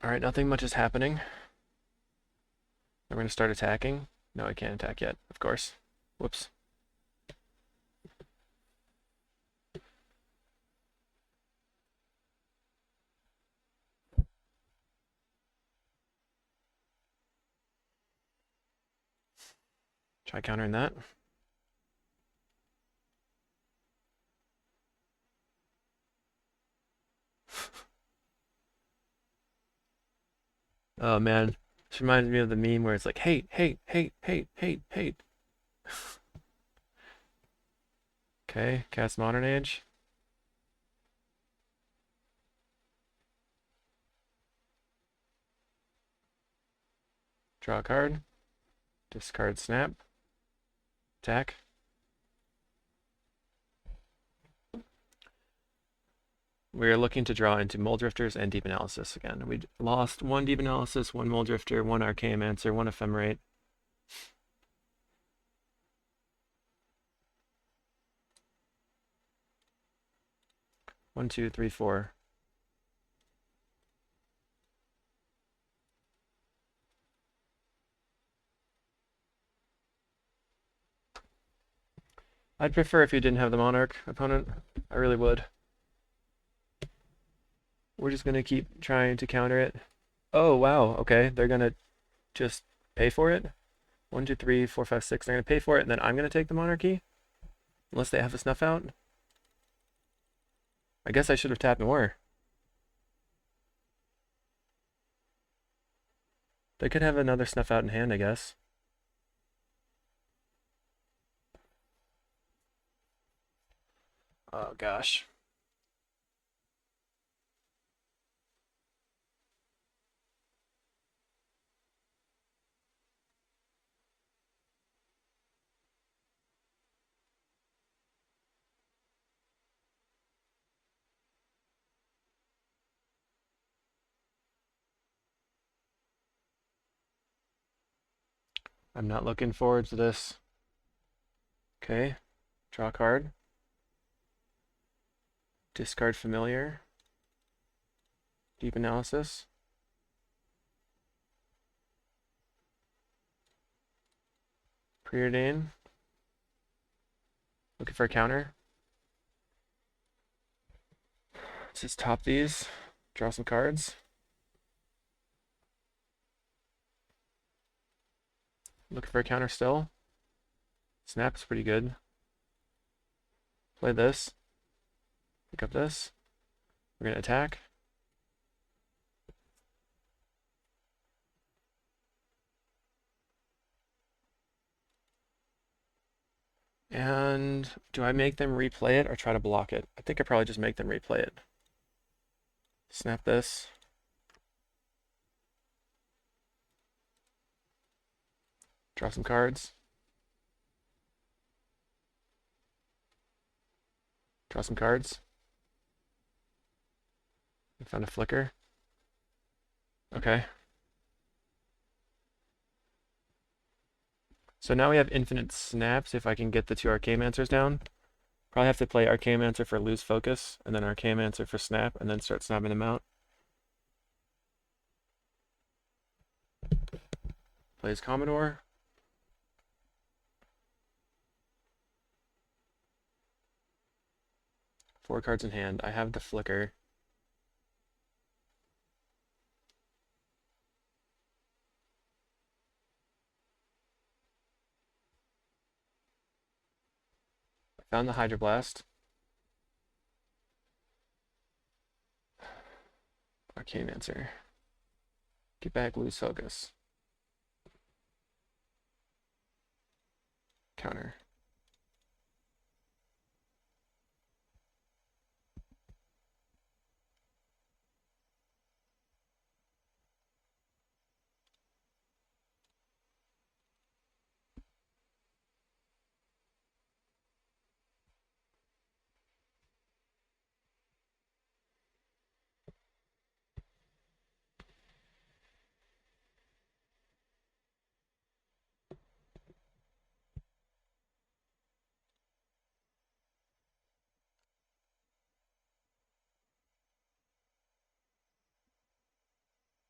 S1: Alright, nothing much is happening. We're going to start attacking. No, I can't attack yet, of course. Whoops. Try countering that. Oh man, this reminds me of the meme where it's like hate, hate, hate, hate, hate, hate. Okay, cast Modern Age. Draw a card. Discard Snap. Attack. We're looking to draw into Mold Drifters and Deep Analysis again. We lost 1 Deep Analysis, 1 Mold Drifter, 1 Archaeomancer, 1 Ephemerate. One, two, three, 4. I'd prefer if you didn't have the Monarch opponent. I really would. We're just gonna keep trying to counter it. Oh wow, okay. They're gonna just pay for it. 1, 2, 3, 4, 5, 6. They're gonna pay for it, and then I'm gonna take the Monarchy? Unless they have a snuff out. I guess I should have tapped more. They could have another snuff out in hand, I guess. Oh gosh. I'm not looking forward to this. Okay, draw a card. Discard Familiar. Deep Analysis. Preordain. Looking for a counter. Let's just top these. Draw some cards. Looking for a counter still. Snap is pretty good. Play this. Pick up this. We're going to attack. And do I make them replay it or try to block it? I think I probably just make them replay it. Snap this. Draw some cards. Draw some cards. I found a flicker. Okay. So now we have infinite snaps if I can get the 2 Archaeomancers down. Probably have to play Archaeomancer for lose focus, and then Archaeomancer for snap, and then start snapping them out. Plays Commodore. Four cards in hand. I have the flicker. I found the Hydroblast. Archaeomancer. Get back, lose focus. Counter.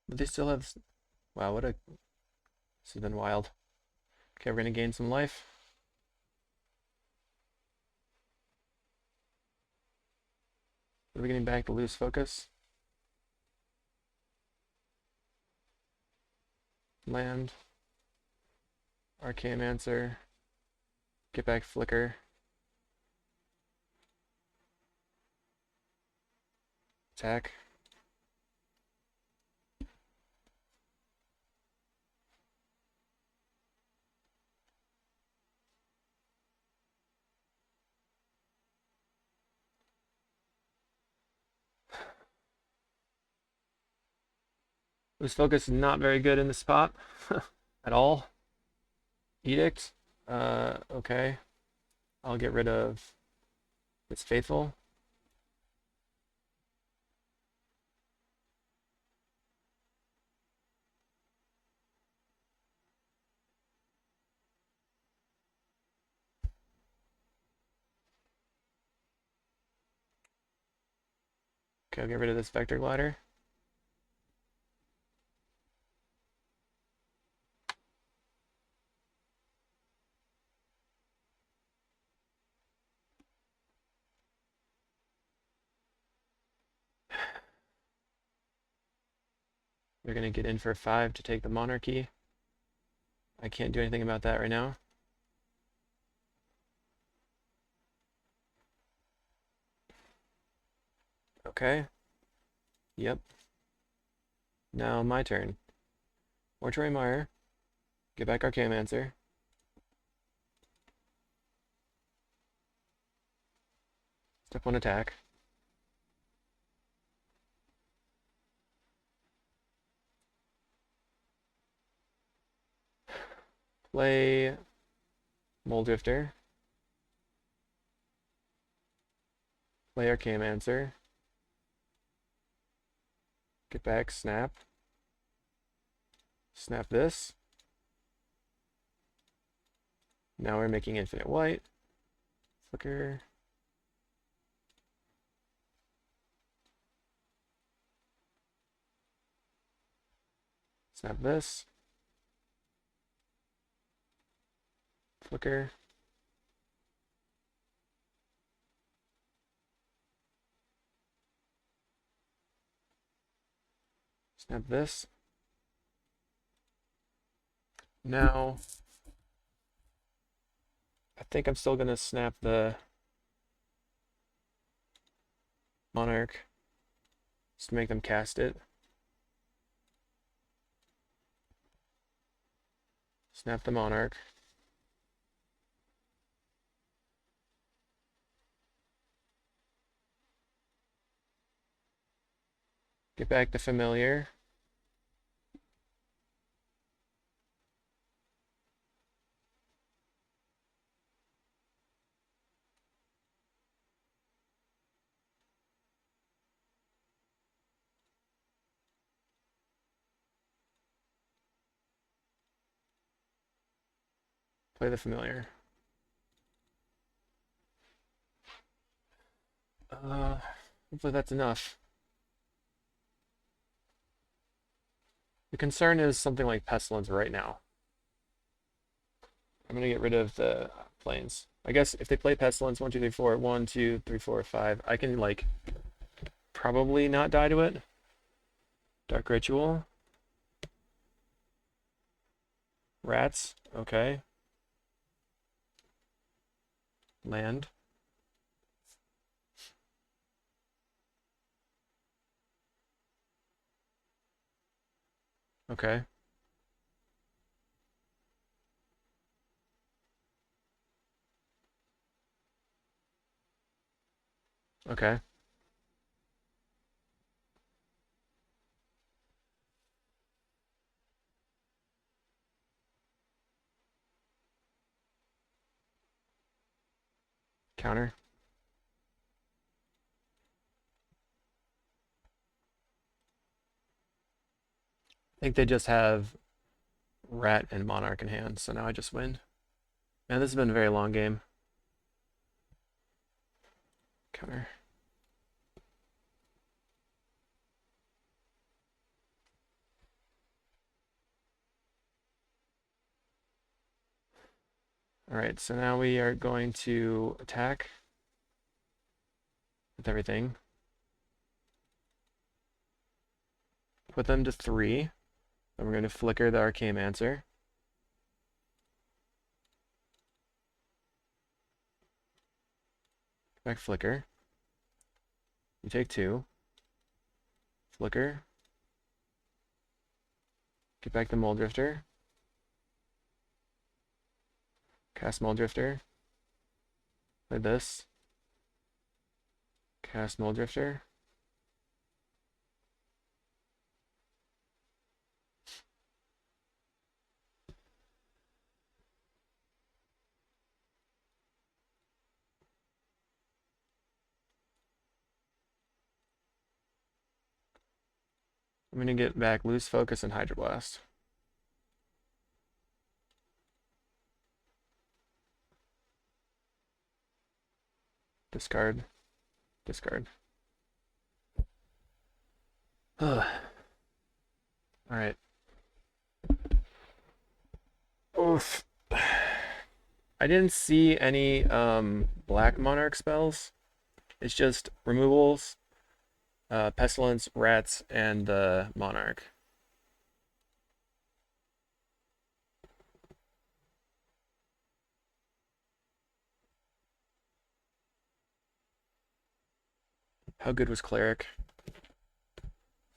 S1: But they still have... Wow, what a... This has been wild. Okay, we're gonna gain some life. We're getting back to loose focus. Land. Archaeomancer. Get back flicker. Attack. Loose focus is not very good in this spot at all. Edict. Okay. I'll get rid of its faithful. Okay, I'll get rid of this vector glider. They're going to get in for 5 to take the monarchy. I can't do anything about that right now. Okay. Yep. Now my turn. Mortuary Mire. Get back Archaeomancer. Step 1 attack. Play Mole Drifter. Play Archaeomancer. Get back, snap. Snap this. Now we're making infinite white. Flicker. Snap this. Flicker. Snap this. Now, I think I'm still going to snap the Monarch just to make them cast it. Snap the Monarch. Get back the Familiar. Play the Familiar. Hopefully that's enough. The concern is something like Pestilence right now. I'm going to get rid of the planes. I guess if they play Pestilence, 1, 2, 3, 4, 1, 2, 3, 4, 5, I can, like, probably not die to it. Dark Ritual. Rats. Okay. Land. Okay. Okay. Counter. I think they just have Rat and Monarch in hand, so now I just win. Man, this has been a very long game. Counter. Alright, so now we are going to attack with everything. Put them to 3. Then we're going to flicker the Archaeomancer. Back flicker. You take 2. Flicker. Get back the Mole Drifter. Cast Mole Drifter. Play this. Cast Mole Drifter. I'm going to get back Loose Focus and Hydroblast. Discard. Discard. Alright. Oof. I didn't see any Black Monarch spells. It's just removals, Pestilence, Rats, and the Monarch. How good was Cleric?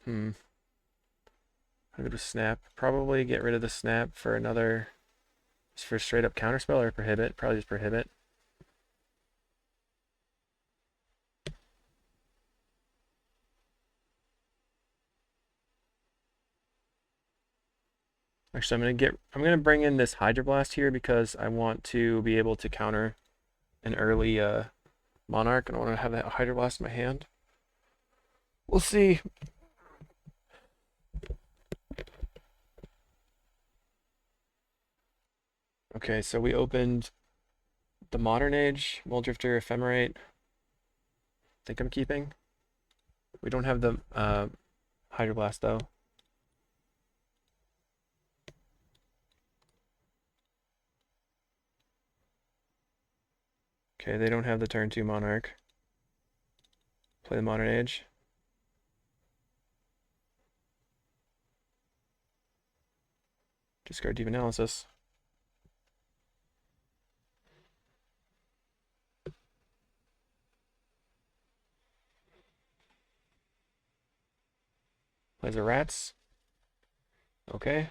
S1: How good was Snap? Probably get rid of the Snap for another... Just for straight up Counterspell or Prohibit? Probably just Prohibit. Actually, I'm gonna bring in this Hydroblast here because I want to be able to counter an early Monarch, and I want to have that Hydroblast in my hand. We'll see. Okay, so we opened the Modern Age, Muldrifter, Ephemerate. I think I'm keeping. We don't have the Hydroblast though. Okay, they don't have the turn 2 Monarch. Play the Modern Age. Discard Deep Analysis. Plays the Rats. Okay.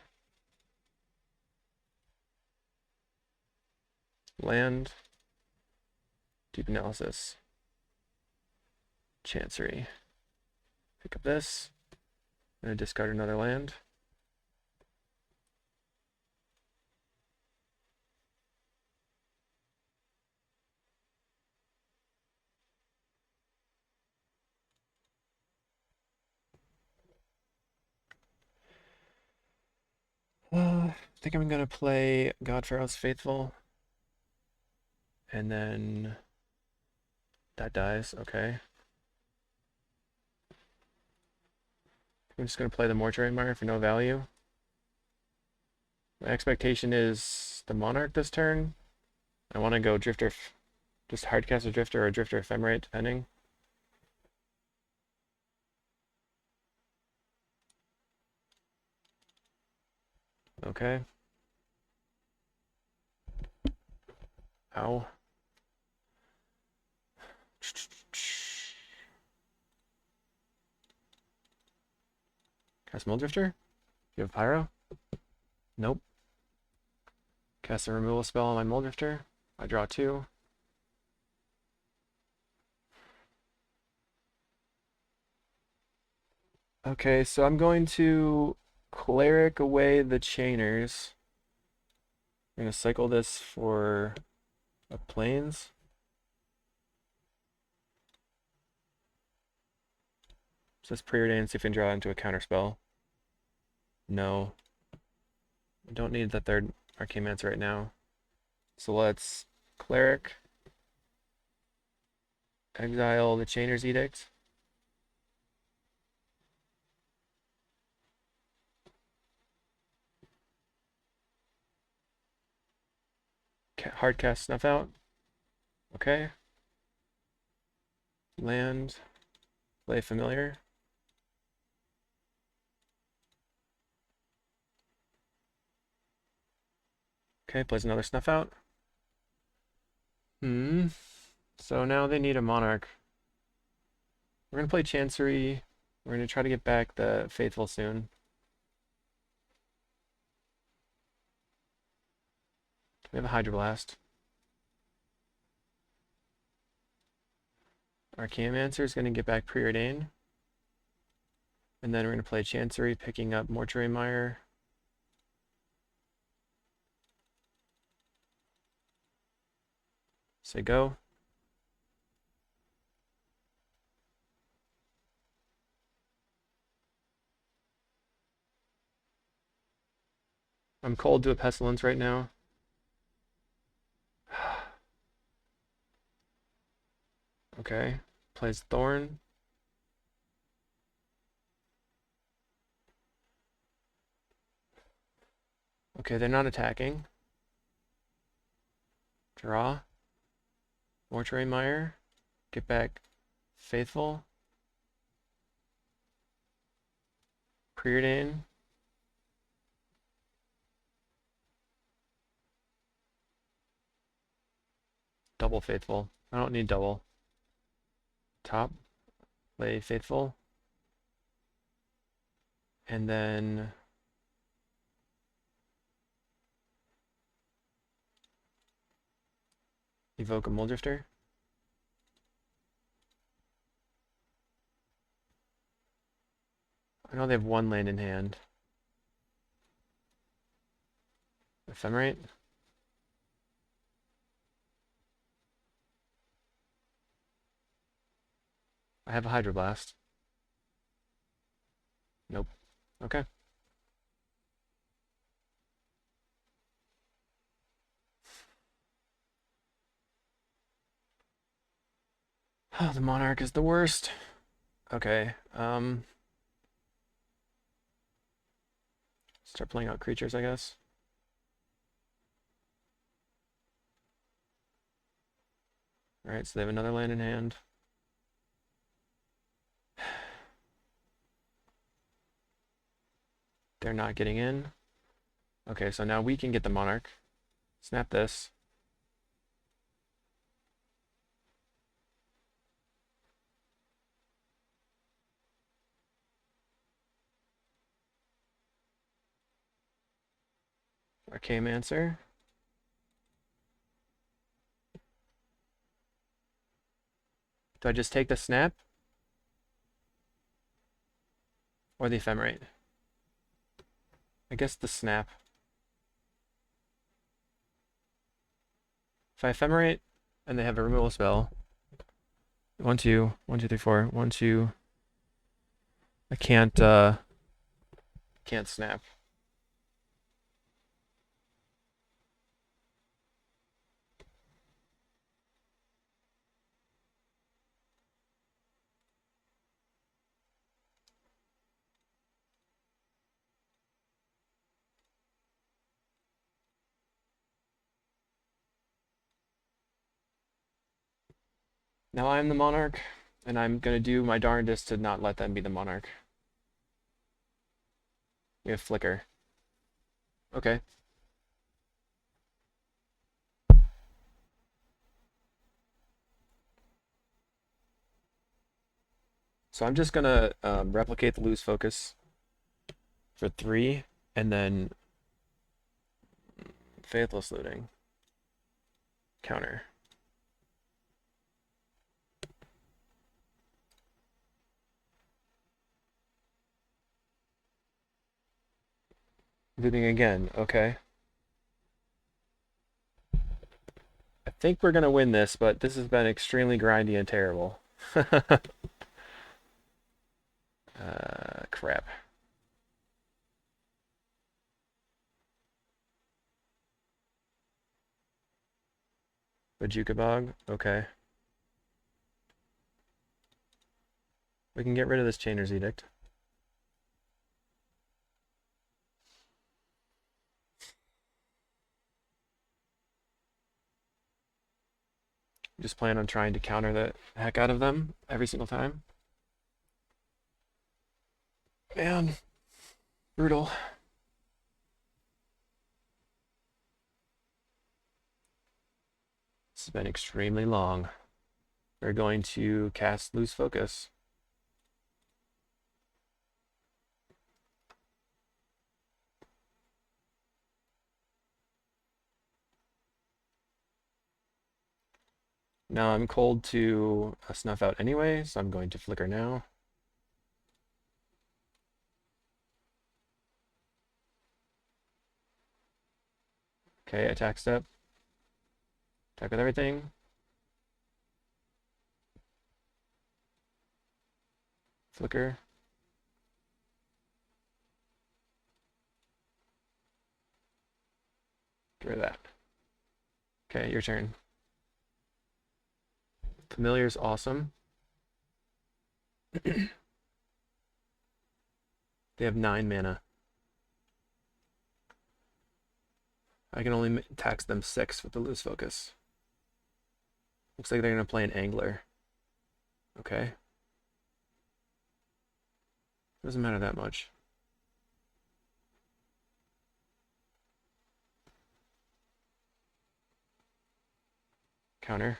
S1: Land. Deep Analysis. Chancery. Pick up this. I'm going to discard another land. I think I'm going to play Godpharaoh's Faithful. And then that dies. Okay. I'm just going to play the Mortuary Mire for no value. My expectation is the Monarch this turn. I want to go Drifter, just hardcast a Drifter or Drifter Ephemerate, depending. Okay. Ow. Cast Muldrifter? You have Pyro? Nope. Cast a removal spell on my Muldrifter. I draw 2. Okay, so I'm going to Cleric away the Chainers. I'm going to cycle this for a Plains. Says preordain, see if we can draw into a counterspell. No. I don't need the third Archaeomancer right now. So let's Cleric. Exile the Chainer's Edict. hard cast snuff out. Okay. Land. Play familiar. Okay, plays another snuff out. So now they need a monarch. We're gonna play Chancery. We're gonna try to get back the Faithful soon. We have a Hydroblast. Our Archaeomancer is gonna get back Preordain. And then we're gonna play Chancery, picking up Mortuary Mire. Say go. I'm cold to a Pestilence right now. Okay. Plays Thorn. Okay, they're not attacking. Draw. Mortuary Mire. Get back Faithful. Preordain. Double Faithful. I don't need double. Top. Play Faithful. And then evoke a Muldrifter. I know they have one land in hand. Ephemerate. I have a Hydroblast. Nope. Okay. Oh, the Monarch is the worst. Okay. Start playing out creatures, I guess. Alright, so they have another land in hand. They're not getting in. Okay, so now we can get the Monarch. Snap this. Archaeomancer. Do I just take the snap? Or the Ephemerate? I guess the snap. If I Ephemerate and they have a removal spell. 1, 2, 1, 2, 3, 4, 1, 2. I can't snap. Now I'm the Monarch, and I'm gonna do my darndest to not let them be the Monarch. We have Flicker. Okay. So I'm just gonna replicate the lose focus for 3, and then Faithless Looting. Counter. Looting again, okay. I think we're gonna win this, but this has been extremely grindy and terrible. Crap. Bajuka Bog, okay. We can get rid of this Chainer's Edict. Just plan on trying to counter the heck out of them every single time. Man, brutal. This has been extremely long. We're going to cast Lose Focus. Now I'm cold to snuff out anyway, so I'm going to flicker now. Okay, attack step. Attack with everything. Flicker. Get rid of that. Okay, your turn. Familiar's awesome. They have 9 mana. I can only tax them 6 with the Lose Focus. Looks like they're going to play an Angler. Okay. Doesn't matter that much. Counter.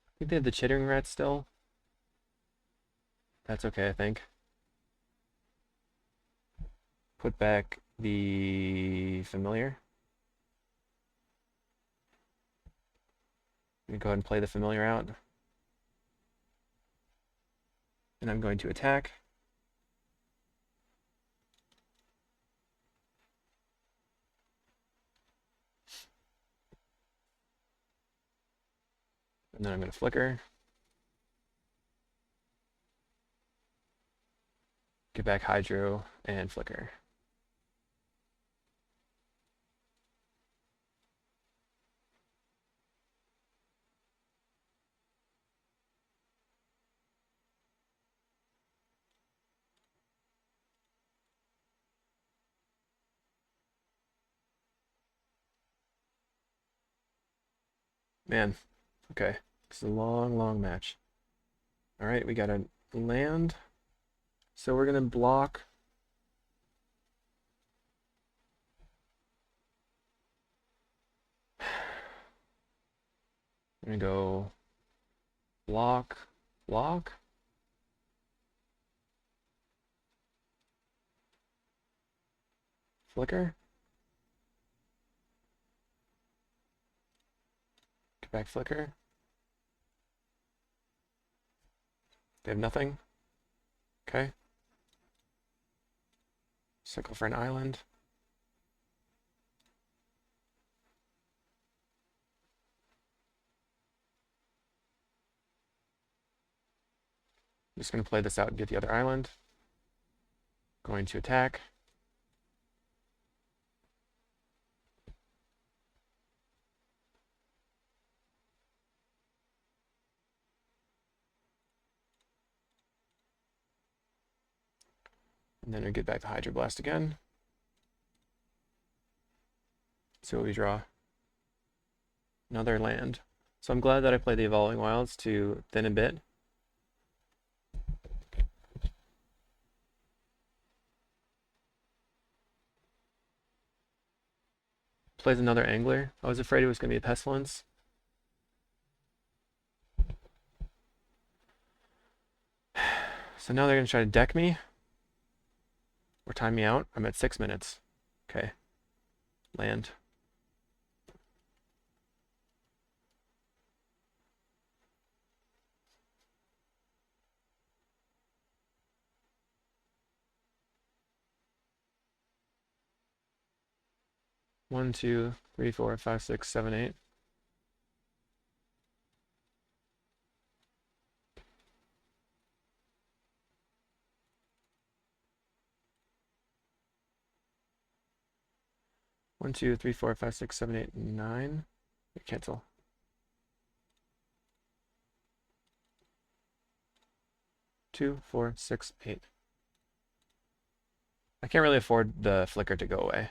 S1: I think they have the Chittering Rat still. That's okay, I think. Put back the Familiar. I'm going to go ahead and play the Familiar out. And I'm going to attack. And then I'm going to flicker. Get back Hydro and flicker. Man, okay. It's a long, long match. All right, we got a land. So we're going to block. I'm going to go block, block. Flicker. Get back flicker. They have nothing. Okay. Cycle for an island. I'm just going to play this out and get the other island. Going to attack. And then we get back to Hydroblast again. See what we draw. Another land. So I'm glad that I played the Evolving Wilds to thin a bit. Plays another Angler. I was afraid it was going to be a Pestilence. So now they're going to try to deck me. Or time me out. I'm at 6 minutes. Okay. Land. One, two, three, four, five, six, seven, 8. One, two, three, four, five, six, seven, 8, 9. Cancel. Two, four, six, 8. I can't really afford the flicker to go away.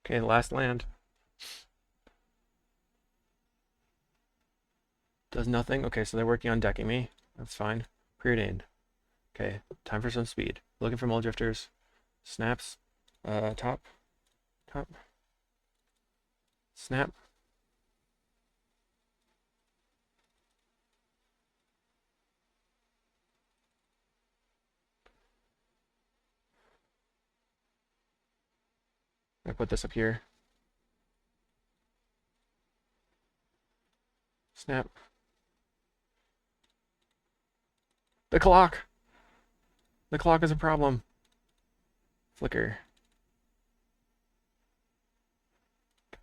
S1: Okay, last land. Does nothing. Okay, so they're working on decking me. That's fine. Preordained. Okay, time for some speed. Looking for mole drifters. Snaps. Top. Top. Snap. I put this up here. Snap. The clock! The clock is a problem. Flicker.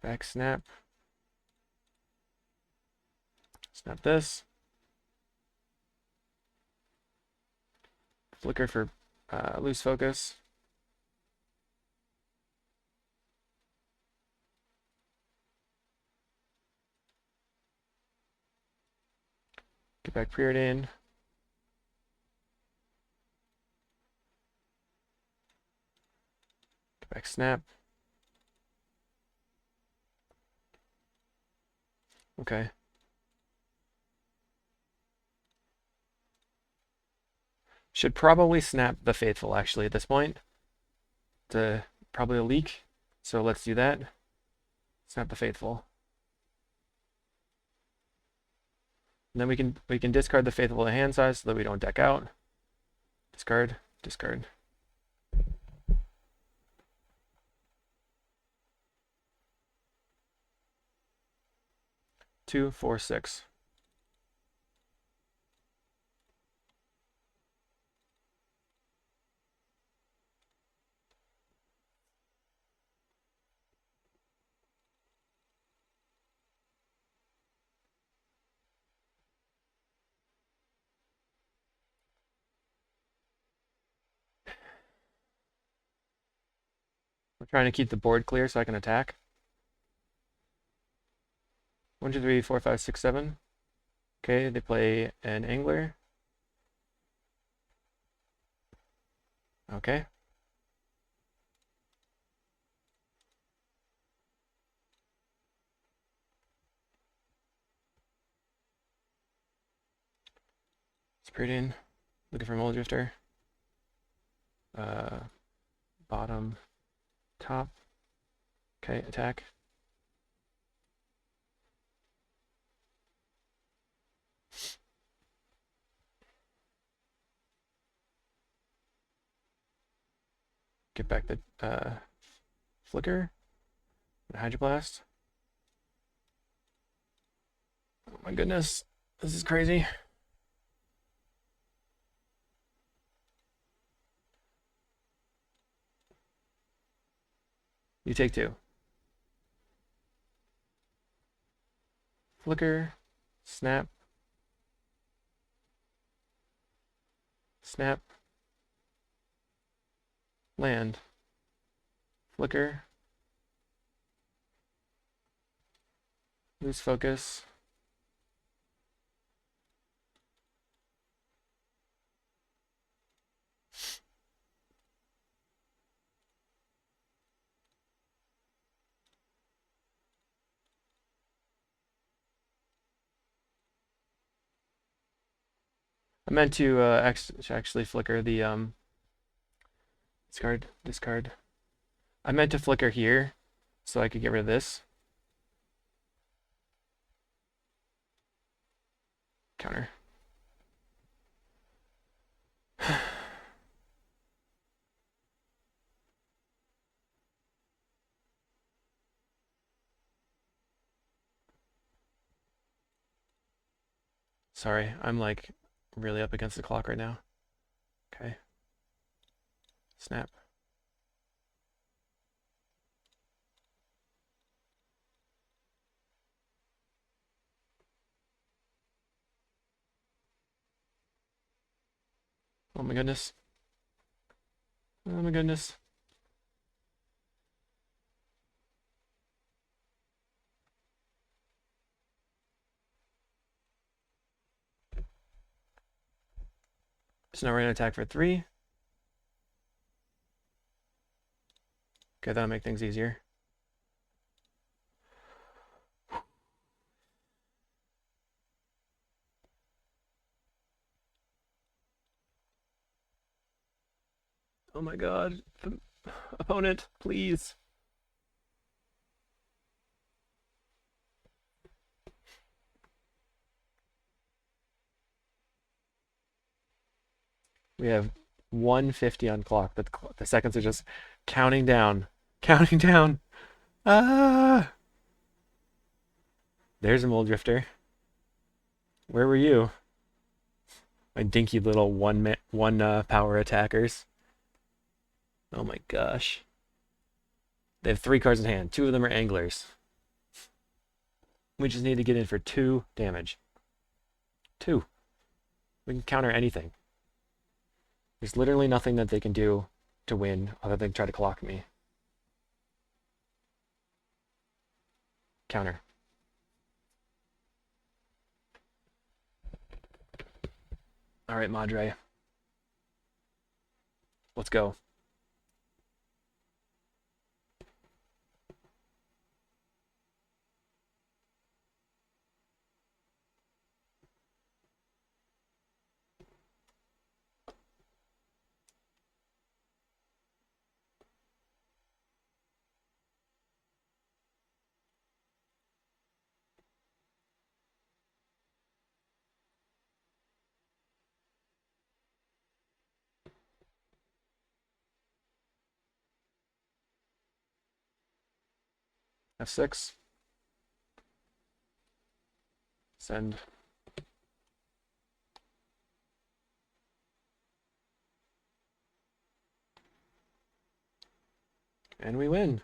S1: Back snap. Snap this. Flicker for loose focus. Get back preordained. Get back snap. Okay. Should probably snap the faithful actually at this point. It's probably a leak. So let's do that. Snap the faithful. And then we can discard the faithful to hand size so that we don't deck out. Discard, discard. Two, four, six. We're trying to keep the board clear so I can attack. 1, 2, 3, 4, 5, 6, 7. Okay, they play an angler. Okay. Sprayed in. Looking for a mole drifter. Bottom, top. Okay, attack. Get back the flicker. Hydroblast. Oh my goodness, this is crazy. You take two. Flicker, snap, snap, land, flicker, lose focus. I meant to actually flicker the discard. I meant to flicker here so I could get rid of this. Counter. Sorry, I'm like really up against the clock right now. Okay. Snap. Oh my goodness. Oh my goodness. So now we're gonna attack for 3. Okay, that'll make things easier. Oh my god. Opponent, please. We have 150 on clock. The seconds are just counting down. Counting down. Ah! There's a mole drifter. Where were you? My dinky little one power attackers. Oh my gosh. They have 3 cards in hand. 2 of them are anglers. We just need to get in for 2 damage. 2. We can counter anything. There's literally nothing that they can do to win other than try to clock me. Counter. Alright, Madre. Let's go. F6. Send. And we win.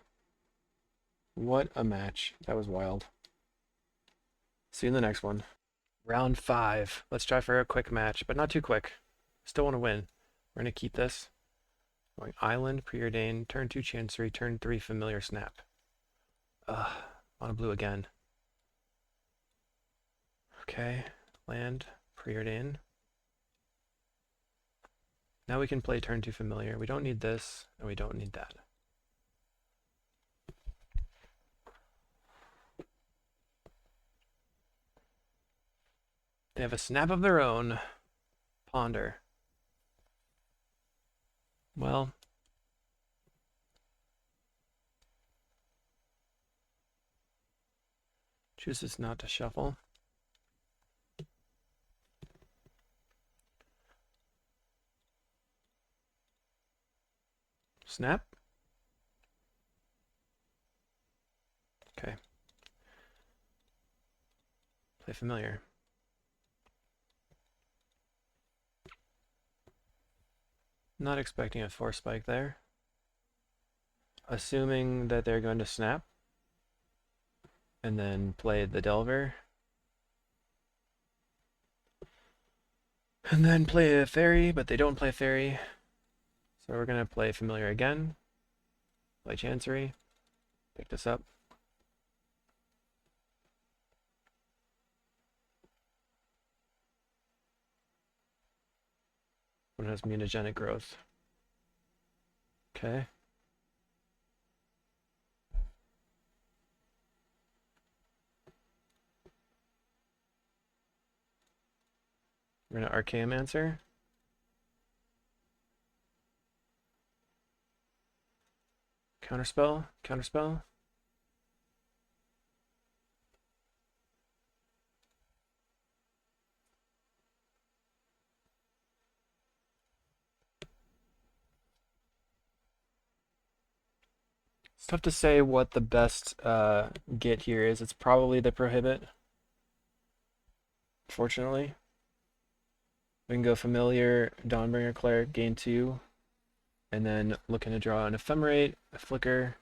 S1: What a match. That was wild. See you in the next one. Round 5. Let's try for a quick match, but not too quick. Still want to win. We're going to keep this. Going Island, Preordained, turn 2 Chancery, turn 3 Familiar Snap. Mono blue again. Okay, land, Preordain. Now we can play turn 2 Familiar. We don't need this, and we don't need that. They have a snap of their own. Ponder. Well, chooses not to shuffle. Snap. Okay. Play Familiar. Not expecting a force spike there. Assuming that they're going to snap. And then play the Delver. And then play a Fairy, but they don't play Fairy. So we're going to play Familiar again. Play Chancery. Pick this up. One has Mutagenic Growth. Okay. We're going to Archaeomancer. Counterspell, counterspell. It's tough to say what the best get here is. It's probably the Prohibit. Fortunately. We can go Familiar, Dawnbringer Cleric, gain 2. And then looking to draw an Ephemerate, a Flicker.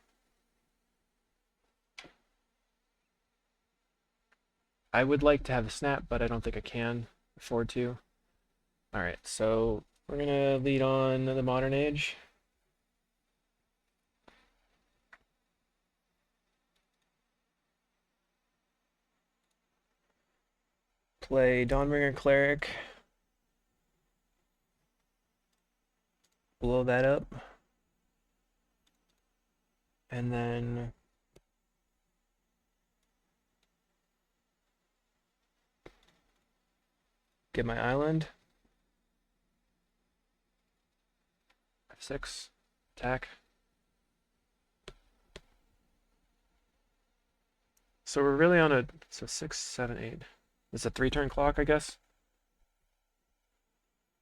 S1: I would like to have a Snap, but I don't think I can afford to. Alright, so We're gonna lead on the Modern Age. Play Dawnbringer Cleric. Blow that up. And then get my island. F6. Attack. So we're really on a 6, 7, 8. It's a 3-turn clock, I guess.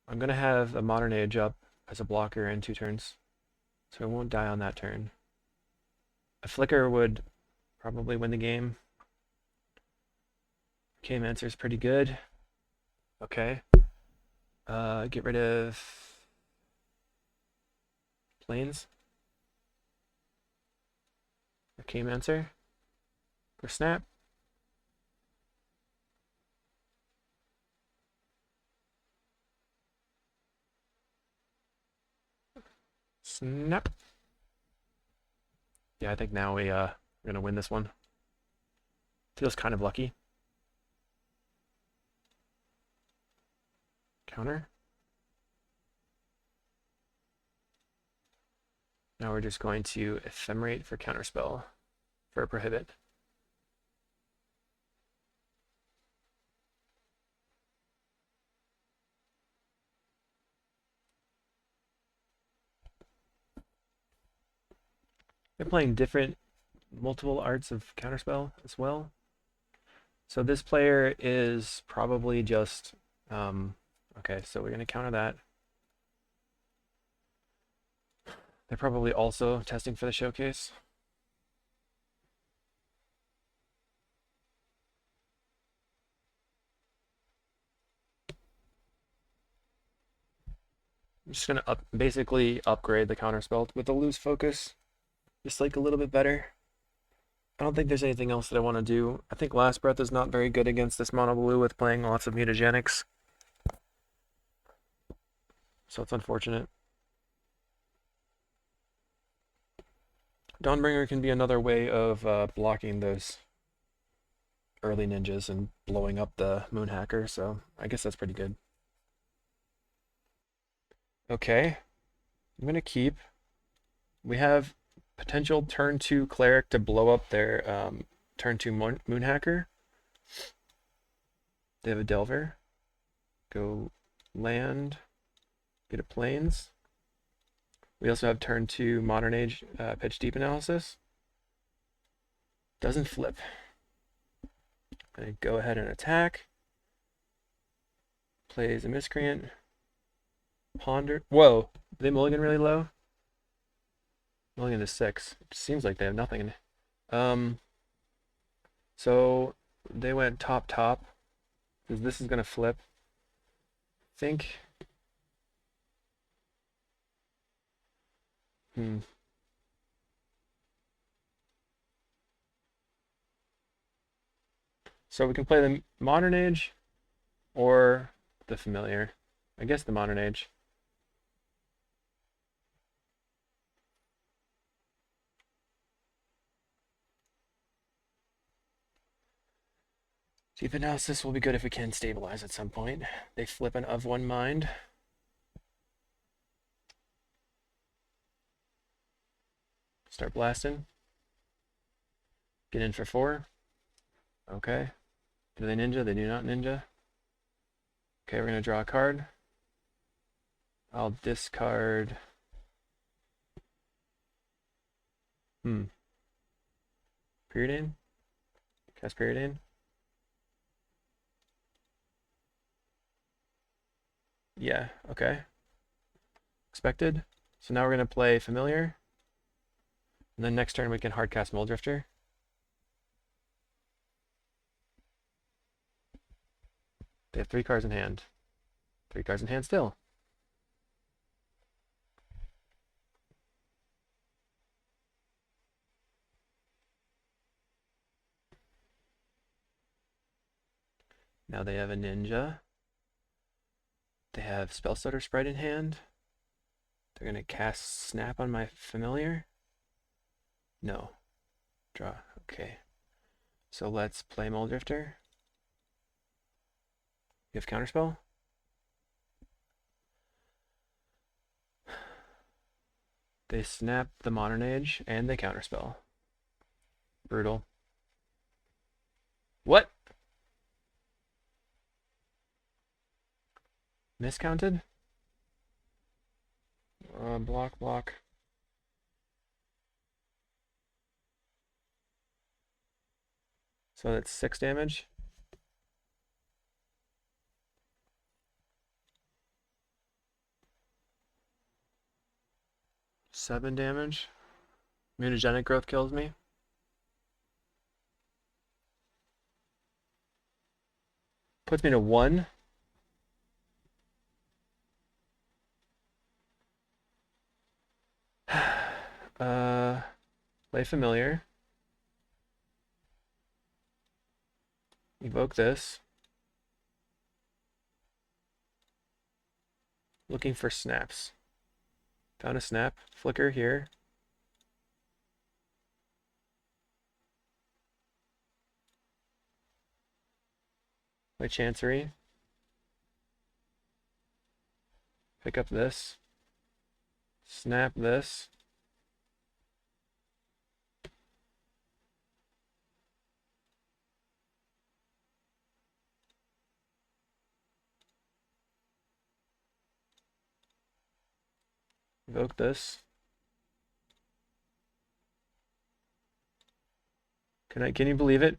S1: I'm gonna have a Modern Age up as a blocker in 2 turns, so it won't die on that turn. A Flicker would probably win the game. K-Mancer is pretty good. Okay. Get rid of Plains. A K-Mancer for snap. Snap. Yeah, I think now we're gonna win this one. Feels kind of lucky. Counter. Now we're just going to Ephemerate for Counterspell for a Prohibit. They're playing multiple arts of Counterspell as well. So this player is probably just, okay, so we're going to counter that. They're probably also testing for the showcase. I'm just going to basically upgrade the Counterspell with the Loose Focus, just like a little bit better. I don't think there's anything else that I want to do. I think Last Breath is not very good against this mono blue with playing lots of mutagenics. So it's unfortunate. Dawnbringer can be another way of blocking those early ninjas and blowing up the Moonhacker, so I guess that's pretty good. Okay, I'm going to keep. We have potential turn 2 Cleric to blow up their turn 2 Moonhacker. They have a Delver. Go land, get a Plains. We also have turn 2 Modern Age Pitch Deep Analysis. Doesn't flip. Gonna go ahead and attack. Plays a Miscreant. Ponder. Whoa, they mulligan really low? Mulligan to 6. It seems like they have nothing. So they went top, because this is gonna flip. Think. So we can play the Modern Age or the Familiar. I guess the Modern Age. Deep Analysis will be good if we can stabilize at some point. They flip an of one mind. Start blasting. Get in for 4. Okay. Do they ninja? They do not ninja. Okay, we're going to draw a card. I'll discard. Periodane? Cast Periodane? Yeah, okay. Expected. So now we're going to play Familiar. And then next turn we can hardcast Mulldrifter. They have 3 cards in hand. 3 cards in hand still. Now they have a ninja. They have Spell Stutter Sprite in hand. They're going to cast Snap on my familiar. No. Draw. Okay. So let's play Mole Drifter. You have Counterspell? They snap the Modern Age and they Counterspell. Brutal. What? Miscounted? Block. So that's 6 damage. Seven damage. Mutagenic growth kills me. Puts me to 1. Play familiar. Evoke this. Looking for snaps. Found a snap. Flicker here. Play Chancery. Pick up this. Snap this. Evoke this. Can you believe it?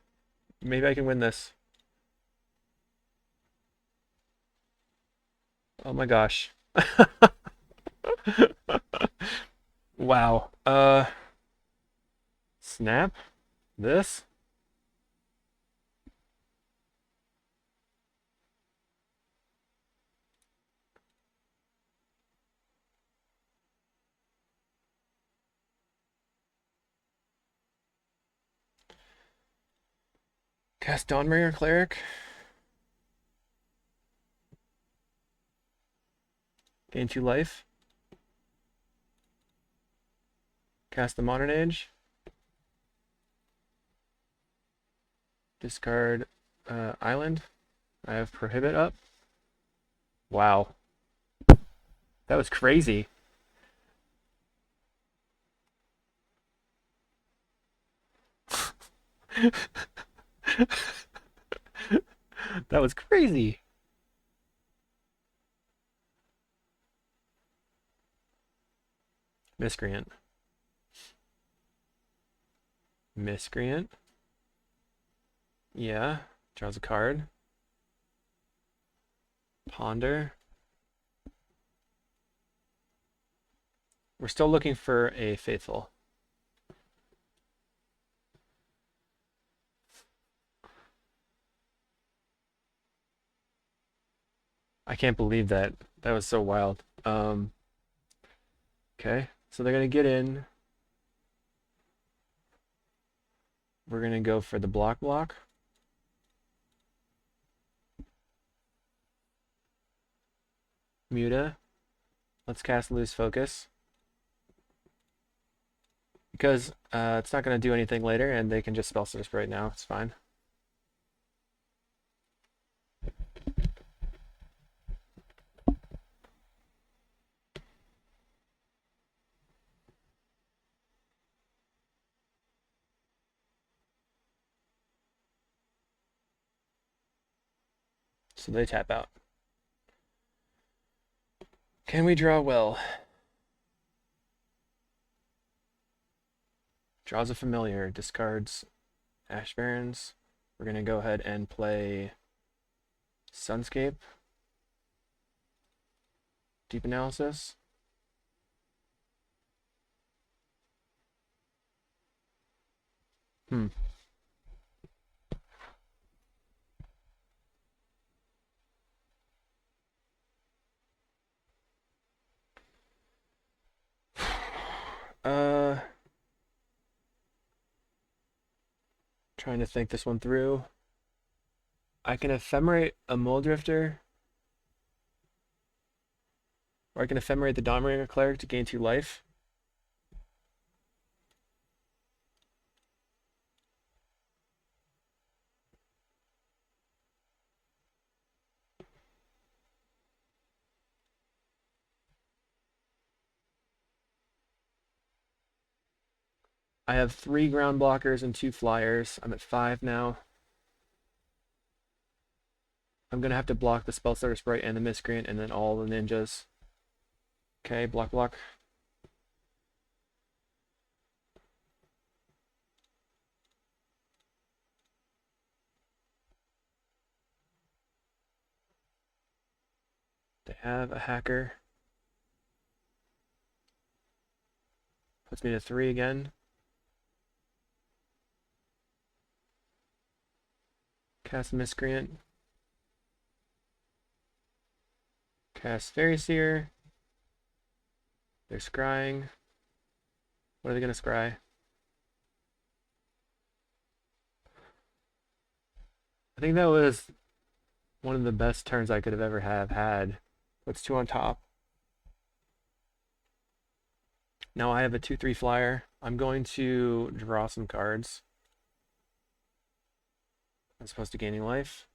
S1: Maybe I can win this. Oh my gosh. Wow. Snap this. Cast Dawnbringer Cleric. Gain 2 life. Cast the Modern Age. Discard Island. I have Prohibit up. Wow. That was crazy. That was crazy. Miscreant. Miscreant. Yeah. Draws a card. Ponder. We're still looking for a Faithful. I can't believe that. That was so wild. Okay, so they're gonna get in. We're gonna go for the block. Muta. Let's cast Loose Focus. Because it's not gonna do anything later, and they can just Spell Stutter right now. It's fine. So they tap out. Can we draw well? Draws a familiar, discards Ash Barrens. We're gonna go ahead and play Sunscape. Deep Analysis. Trying to think this one through. I can Ephemerate a Mole Drifter Or I can ephemerate the Dominator Cleric to gain 2 life. I have 3 ground blockers and 2 flyers. I'm at 5 now. I'm going to have to block the Spellstarter Sprite and the Miscreant and then all the ninjas. Okay, block, block. They have a hacker. Puts me to 3 again. Cast Miscreant. Cast Fairy Seer. They're scrying. What are they going to scry? I think that was one of the best turns I could have ever had. Puts 2 on top. Now I have a 2/3 flyer. I'm going to draw some cards. As opposed to gaining life.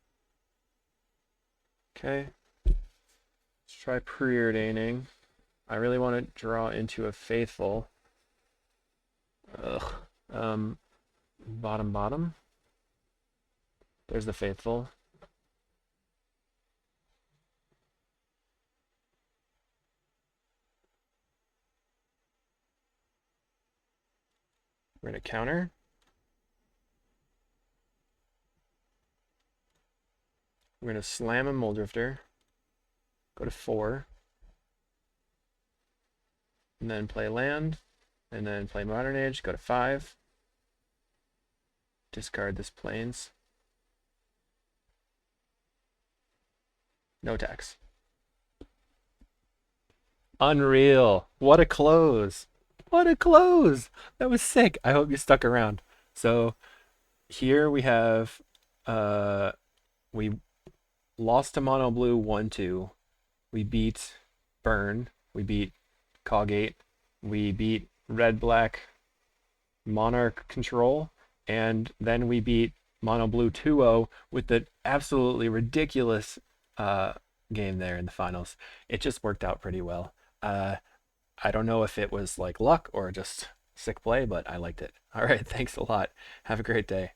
S1: Okay. Let's try preordaining. I really want to draw into a faithful. Ugh. Bottom. There's the faithful. We're going to counter. We're going to slam a Moldrifter. Go to 4. And then play land. And then play Modern Age. Go to 5. Discard this Plains. No tax. Unreal. What a close. What a close. That was sick. I hope you stuck around. So here we have we lost to Mono Blue 1-2. We beat Burn. We beat CawGate. We beat Red Black Monarch Control. And then we beat Mono Blue 2-0 with the absolutely ridiculous game there in the finals. It just worked out pretty well. I don't know if it was like luck or just sick play, but I liked it. All right, thanks a lot. Have a great day.